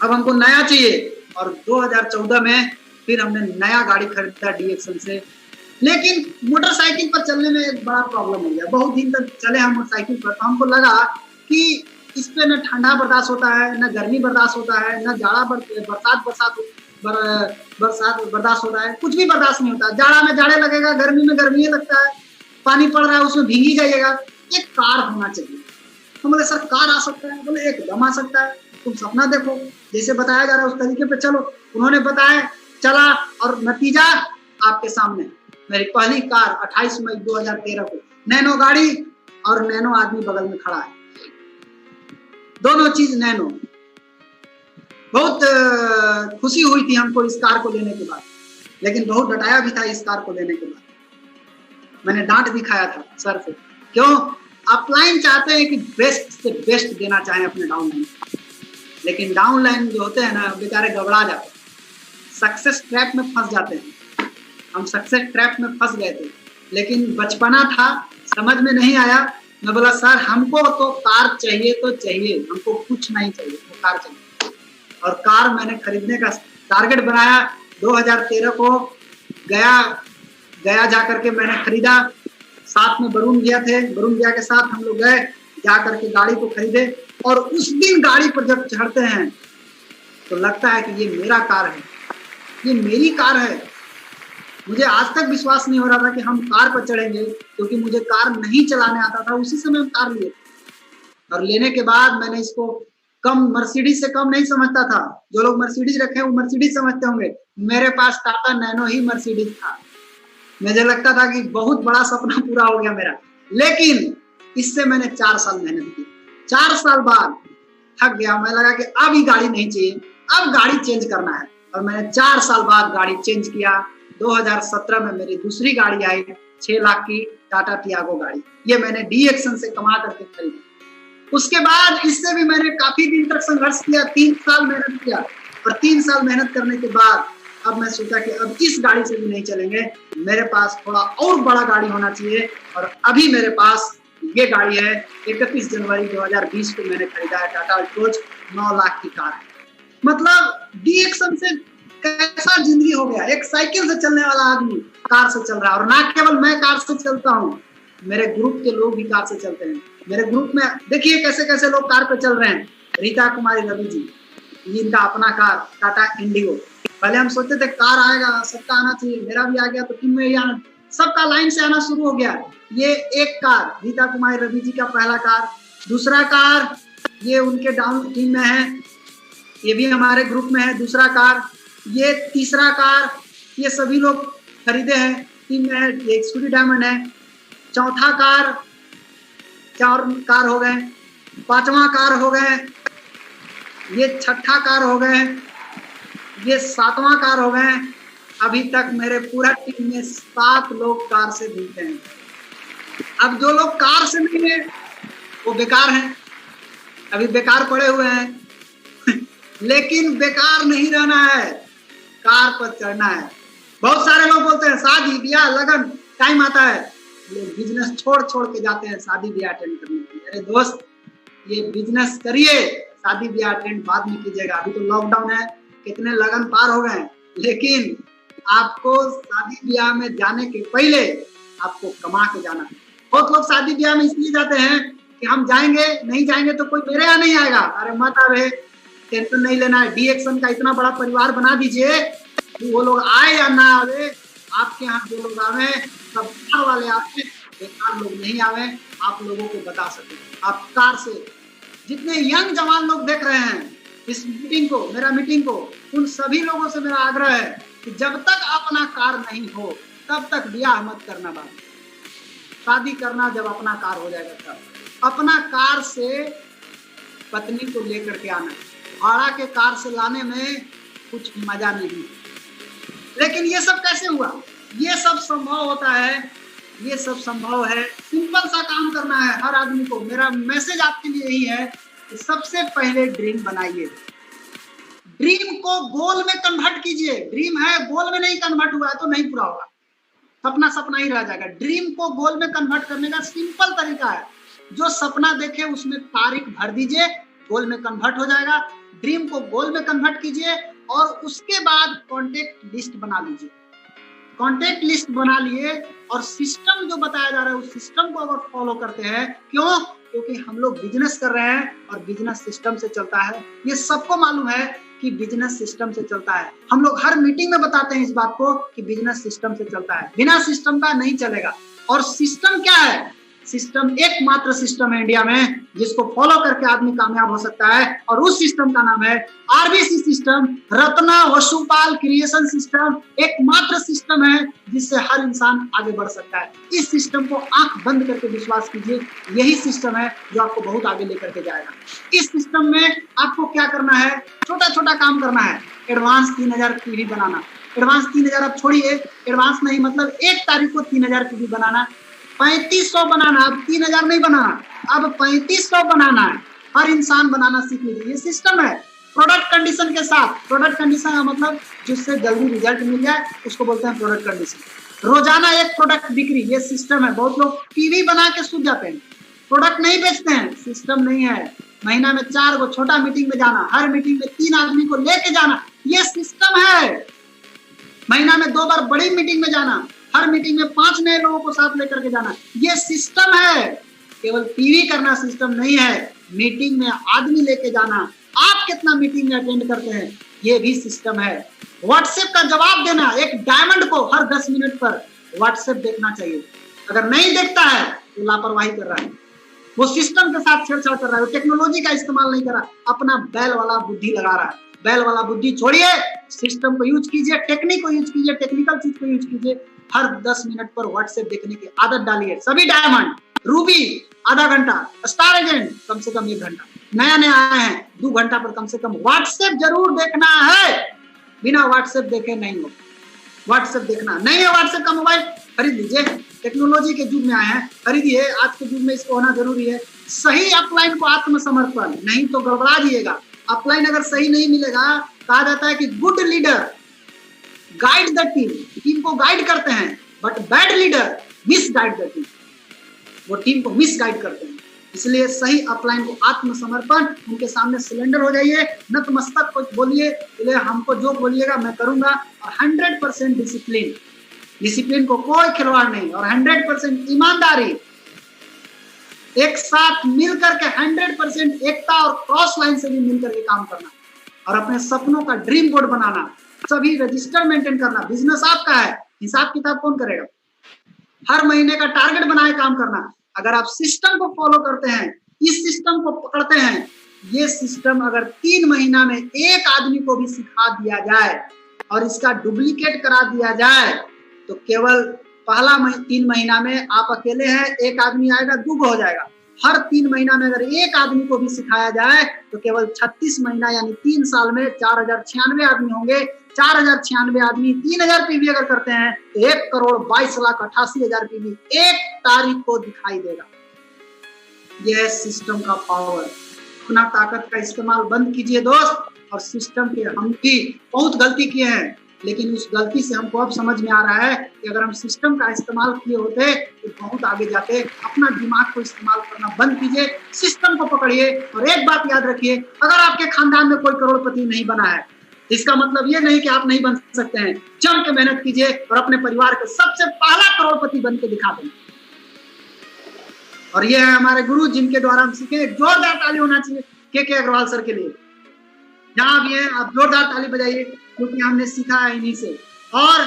अब हमको नया चाहिए। और 2014 में फिर हमने नया गाड़ी खरीदा डी एक्शन से। लेकिन मोटरसाइकिल पर चलने में एक बड़ा प्रॉब्लम हो गया। बहुत दिन तक चले हम मोटरसाइकिल पर, तो हमको लगा कि इस पे न ठंडा बर्दाश्त होता है, न गर्मी बर्दाश्त होता है, न जाड़ा बरसात बर्दाश्त होता है, कुछ भी बर्दाश्त नहीं होता। जाड़ा में जाड़े लगेगा, गर्मी में गर्मी लगता है, पानी पड़ रहा है उसमें भीगी जाइएगा। एक कार होना चाहिए। हम बोले सर कार आ सकता है, बोले एकदम आ सकता है, तुम सपना देखो, जैसे बताया जा रहा है उस तरीके पे चलो। उन्होंने बताया, चला और नतीजा आपके सामने। मेरी पहली कार 28 मई 2013 को, नैनो गाड़ी और नैनो आदमी बगल में खड़ा है, दोनों चीज नैनो। बहुत खुशी हुई थी हमको इस कार को लेने के बाद, लेकिन बहुत डटाया भी था इस कार को लेने के बाद। मैंने डांट भी खाया था सर से, क्यों अपलाइन चाहते हैं कि बेस्ट से बेस्ट देना चाहें अपने डाउनलाइन, लेकिन डाउनलाइन जो होते हैं ना बेचारे घबरा जाते हैं, सक्सेस ट्रैप में फंस जाते हैं। हम सक्सेस ट्रैप में फंस गए थे। लेकिन बचपना था, समझ में नहीं आया। मैं बोला सर हमको तो कार चाहिए तो चाहिए, हमको कुछ नहीं चाहिए, तो कार चाहिए। और कार मैंने खरीदने का टारगेट बनाया। 2013 को गया जा करके मैंने खरीदा। साथ में वरुण भैया थे, वरुण भैया के साथ हम लोग गए, जा करके गाड़ी को खरीदे। और उस दिन गाड़ी पर जब चढ़ते हैं तो लगता है कि ये मेरा कार है, ये मेरी कार है। मुझे आज तक विश्वास नहीं हो रहा था कि हम कार पर चढ़ेंगे, क्योंकि मुझे कार नहीं चलाने आता था। उसी समय हम कार लिए और लेने के बाद मैंने इसको कम, मर्सिडीज से कम नहीं समझता था। जो लोग मर्सिडीज रखे हैं वो मर्सिडीज समझते होंगे, मेरे पास टाटा नैनो ही मर्सिडीज था। मुझे लगता था कि बहुत बड़ा सपना पूरा हो गया मेरा। लेकिन इससे मैंने 4 साल मेहनत की। 4 साल बाद थक गया, मैं लगा कि अब ये गाड़ी नहीं चाहिए, अब गाड़ी चेंज करना है। और मैंने 4 साल बाद गाड़ी चेंज किया। 2017 में मेरी दूसरी गाड़ी आई, 6 लाख की टाटा टियागो गाड़ी। ये मैंने डी एक्शन से कमा करके खरीदी। उसके बाद इससे भी मैंने काफी दिन तक संघर्ष किया, 3 साल मेहनत किया। और 3 साल मेहनत करने के बाद अब मैं सोचा कि अब इस गाड़ी से भी नहीं चलेंगे, मेरे पास थोड़ा और बड़ा गाड़ी होना चाहिए। और अभी मेरे पास ये गाड़ी है, 31 जनवरी 2020 को मैंने खरीदा है, टाटा अल्ट्रोज 9 लाख की कार है। मतलब डी एक्शन से कैसा जिंदगी हो गया। एक साइकिल से चलने वाला आदमी कार से चल रहा है। और ना केवल मैं कार से चलता हूँ, मेरे ग्रुप के लोग भी कार से चलते हैं। मेरे ग्रुप में देखिए कैसे कैसे लोग कार पे चल रहे हैं। रीता कुमारी रवि जी, इनका अपना कार टाटा इंडिगो। पहले हम सोचते थे कार आएगा, सबका आना चाहिए, मेरा भी आ गया तो टीम में ही आना, सबका लाइन से आना शुरू हो गया। ये एक कार रीता कुमारी रवि जी का पहला कार। दूसरा कार ये उनके डाउन टीम में है, ये भी हमारे ग्रुप में है। दूसरा कार, ये तीसरा कार, ये सभी लोग खरीदे हैं, टीम में है। ये स्कूटी डायमंड है। चौथा कार, 4 कार हो गए। 5वां कार हो गए, ये 6ठा कार हो गए, ये 7वां कार हो गए। अभी तक मेरे पूरा टीम में 7 लोग कार से घूमते हैं। अब जो लोग कार से नहीं है वो बेकार हैं, अभी बेकार पड़े हुए हैं। लेकिन बेकार नहीं रहना है, कार पर चढ़ना है। बहुत सारे लोग बोलते हैं शादी ब्याह लगन टाइम आता है, लोग बिजनेस छोड़ के जाते हैं शादी ब्याह अटेंड करने के लिए। अरे दोस्त, ये बिजनेस करिए, शादी ब्याह अटेंड बाद में कीजिएगा। अभी तो लॉकडाउन है, कितने लगन पार हो गए, लेकिन आपको शादी ब्याह में जाने के पहले आपको कमा के जाना है। बहुत लोग शादी ब्याह में इसलिए जाते हैं कि हम जाएंगे, नहीं जाएंगे तो कोई मेरे यहाँ नहीं आएगा। अरे मत आवे, टेंशन नहीं लेना है। डी एक्शन का इतना बड़ा परिवार बना दीजिए, वो लोग आए या ना आवे, आपके यहाँ जो लोग आवे सब कार वाले आवे, बेकार लोग नहीं आवे। आप लोगों को बता सके, आप कार से जितने यंग जवान लोग देख रहे हैं इस मीटिंग को, मेरा मीटिंग को, उन सभी लोगों से मेरा आग्रह है कि जब तक अपना कार नहीं हो तब तक ब्याह मत करना। बात शादी करना जब अपना कार हो जाएगा तब। अपना कार से पत्नी को लेकर के आना, भाड़ा के कार से लाने में कुछ मजा नहीं। लेकिन ये सब कैसे हुआ? ये सब संभव होता है, ये सब संभव है। सिंपल सा काम करना है हर आदमी को। मेरा मैसेज आपके लिए यही है कि सबसे पहले ड्रीम बनाइए, ड्रीम को गोल में कन्वर्ट कीजिए। ड्रीम है, गोल में नहीं कन्वर्ट हुआ है तो नहीं पूरा होगा, सपना सपना ही रह जाएगा। ड्रीम को गोल में कन्वर्ट करने का सिंपल तरीका है, जो सपना देखे उसमें तारीख भर दीजिए, गोल में कन्वर्ट हो जाएगा। ड्रीम को गोल में कन्वर्ट कीजिए और उसके बाद कॉन्टेक्ट लिस्ट बना लीजिए। कॉन्टेक्ट लिस्ट बना लिए और सिस्टम जो बताया जा रहा है उस सिस्टम को अगर फॉलो करते हैं, क्यों? क्योंकि हम लोग बिजनेस कर रहे हैं और बिजनेस सिस्टम से चलता है। ये सबको मालूम है कि बिजनेस सिस्टम से चलता है। हम लोग हर मीटिंग में बताते हैं इस बात को कि बिजनेस सिस्टम से चलता है, बिना सिस्टम का नहीं चलेगा। और सिस्टम क्या है? सिस्टम एकमात्र सिस्टम है इंडिया में जिसको फॉलो करके आदमी कामयाब हो सकता है, और उस सिस्टम का नाम है RBC system, Ratna Vasupal creation system. एकमात्र सिस्टम है जिससे हर इंसान आगे बढ़ सकता है। इस सिस्टम को आंख बंद करके विश्वास कीजिए, यही सिस्टम है जो आपको बहुत आगे लेकर के जाएगा। इस सिस्टम में आपको क्या करना है? छोटा छोटा काम करना है। एडवांस 3000 टीवी बनाना, एडवांस 3000 आप छोड़िए, एडवांस नहीं मतलब 1 तारीख को 3000 टीवी बनाना, 3500 बनाना, अब 3000 नहीं बनाना, अब 3500 बनाना है। हर इंसान बनाना सीख लीजिए, ये सिस्टम है। प्रोडक्ट कंडीशन के साथ, प्रोडक्ट कंडीशन का मतलब जिससे जल्दी रिजल्ट मिल जाए उसको बोलते हैं प्रोडक्ट कंडीशन। रोजाना एक प्रोडक्ट बिक्री, ये सिस्टम है। बहुत लोग टीवी बना के सूझ जाते हैं, प्रोडक्ट नहीं बेचते हैं, सिस्टम नहीं है। महीना में 4 गो छोटा मीटिंग में जाना, हर मीटिंग में 3 आदमी को लेके जाना, ये सिस्टम है। महीना में 2 बार बड़ी मीटिंग में जाना, हर मीटिंग में 5 नए लोगों को साथ लेकर के जाना, ये सिस्टम है। केवल टीवी करना सिस्टम नहीं है, मीटिंग में आदमी लेके जाना, आप कितना मीटिंग में अटेंड करते हैं, ये भी सिस्टम है। व्हाट्सएप का जवाब देना, एक डायमंड को हर 10 मिनट पर व्हाट्सएप देखना चाहिए। अगर नहीं देखता है तो लापरवाही कर रहा है, वो सिस्टम के साथ छेड़छाड़ कर रहा है, वो टेक्नोलॉजी का इस्तेमाल नहीं कर रहा, अपना बैल वाला बुद्धि लगा रहा है। बैल वाला बुद्धि छोड़िए, सिस्टम को यूज कीजिए, टेक्निक को यूज कीजिए, टेक्निकल चीज को यूज कीजिए। हर 10 मिनट पर व्हाट्सएप देखने की आदत डालिए। सभी डायमंड, रूबी आधा घंटा, स्टार एजेंट कम से कम 1 घंटा, नया नया आए हैं 2 घंटा पर कम से कम व्हाट्सएप जरूर देखना है। बिना व्हाट्सएप देखे नहीं हो, व्हाट्सएप देखना नहीं है। व्हाट्सएप का मोबाइल खरीद लीजिए, टेक्नोलॉजी के युग में आए हैं, खरीदिए। आज के युग में इसको होना जरूरी है। सही अपलाइन को आत्मसमर्पण, नहीं तो गड़बड़ा जाइएगा। अपलाइन अगर सही नहीं मिलेगा, कहा जाता है कि good leader guide the team, team को गाइड करते हैं, but bad leader miss guide the team, वो टीम को मिस गाइड करते हैं। इसलिए सही अपलाइन को आत्मसमर्पण, उनके सामने सिलेंडर हो जाइए, नतमस्तक को बोलिए, बोले हमको जो बोलिएगा मैं करूंगा, और 100% डिसिप्लिन, डिसिप्लिन को कोई खिलवाड़ नहीं, और 100% ईमानदारी, एक साथ मिलकर के 100% एकता और क्रॉस लाइन से भी मिलकर के काम करना, और अपने सपनों का ड्रीम बोर्ड बनाना, सभी रजिस्टर मेंटेन करना। बिजनेस आपका है, हिसाब किताब कौन करेगा? हर महीने का टारगेट बनाए काम करना। अगर आप सिस्टम को फॉलो करते हैं, इस सिस्टम को पकड़ते हैं, ये सिस्टम अगर 3 महीना में एक आदमी को भी सिखा दिया जाए और इसका डुप्लीकेट करा दिया जाए, तो केवल पहला 3 महीना में आप अकेले हैं, एक आदमी आएगा, दुगो हो जाएगा। हर 3 महीना में अगर एक आदमी को भी सिखाया जाए तो केवल 36 महीना यानी 3 साल में 4096 आदमी होंगे। 4096 आदमी 3000 पीवी अगर करते हैं तो 1,22,88,000 पीवी एक तारीख को दिखाई देगा। यह सिस्टम का पावर। अपना ताकत का इस्तेमाल बंद कीजिए दोस्त, और सिस्टम के हम भी बहुत गलती किए हैं, लेकिन उस गलती से हमको अब समझ में आ रहा है कि अगर हम सिस्टम का इस्तेमाल किए होते तो बहुत आगे जाते। अपना दिमाग को इस्तेमाल करना बंद कीजिए, सिस्टम को पकड़िए। और एक बात याद रखिए, अगर आपके खानदान में कोई करोड़पति नहीं बना है, इसका मतलब ये नहीं कि आप नहीं बन सकते हैं। जम के मेहनत कीजिए और अपने परिवार के सबसे पहला करोड़पति बन के दिखा दें। और ये है हमारे गुरु, जिनके द्वारा हम सीखे। जोरदार ताली होना चाहिए के अग्रवाल सर के लिए। जहां भी हैं आप जोरदार ताली बजाइए, क्योंकि हमने सीखा है इन्हीं से, और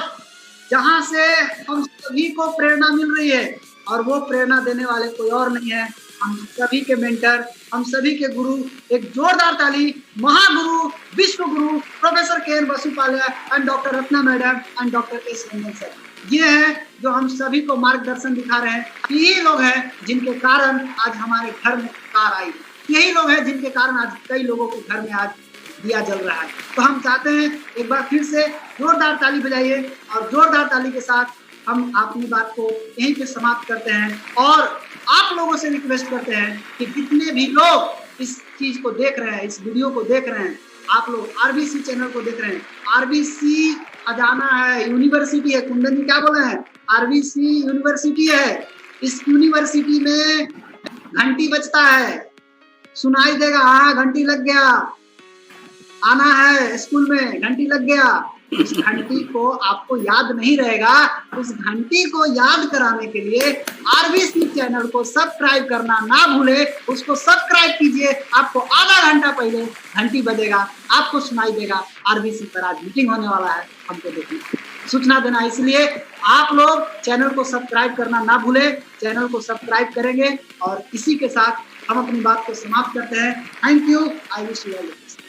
जहां से हम सभी को प्रेरणा मिल रही है, और वो प्रेरणा देने वाले कोई और नहीं है, हम सभी के मेंटर, हम सभी के गुरु। एक जोरदार ताली महागुरु, विश्व गुरु professor K N. Basupalya and doctor Ratna madam and doctor S. Ranjan sir. ये हैं जो हम सभी को मार्गदर्शन दिखा रहे हैं। यही लोग हैं जिनके कारण आज हमारे घर में कार आई, यही लोग हैं जिनके कारण आज कई लोगों के घर में आज दिया जल रहा है। तो हम चाहते हैं एक बार फिर से जोरदार ताली बजाइए, और जोरदार ताली के साथ हम अपनी बात को यहीं पे समाप्त करते हैं। और आप लोगों से रिक्वेस्ट करते हैं कि जितने भी लोग इस चीज को देख रहे हैं, इस वीडियो को देख रहे हैं, आप लोग आरबीसी चैनल को देख रहे हैं। आरबीसी खजाना है, यूनिवर्सिटी है। कुंदन जी क्या बोले हैं? आरबीसी यूनिवर्सिटी है। इस यूनिवर्सिटी में घंटी बजता है, सुनाई देगा, हाँ घंटी लग गया, आना है स्कूल में, घंटी लग गया। उस घंटी को आपको याद नहीं रहेगा, उस घंटी को याद कराने के लिए आरबीसी चैनल को सब्सक्राइब करना ना भूले। उसको सब्सक्राइब कीजिए, आपको आधा घंटा पहले घंटी बजेगा, आपको सुनाई देगा आरबीसी पर आज मीटिंग होने वाला है, हमको देखना, सूचना देना। इसलिए आप लोग चैनल को सब्सक्राइब करना ना भूले, चैनल को सब्सक्राइब करेंगे। और इसी के साथ हम अपनी बात को समाप्त करते हैं। Thank you, I wish you all the best.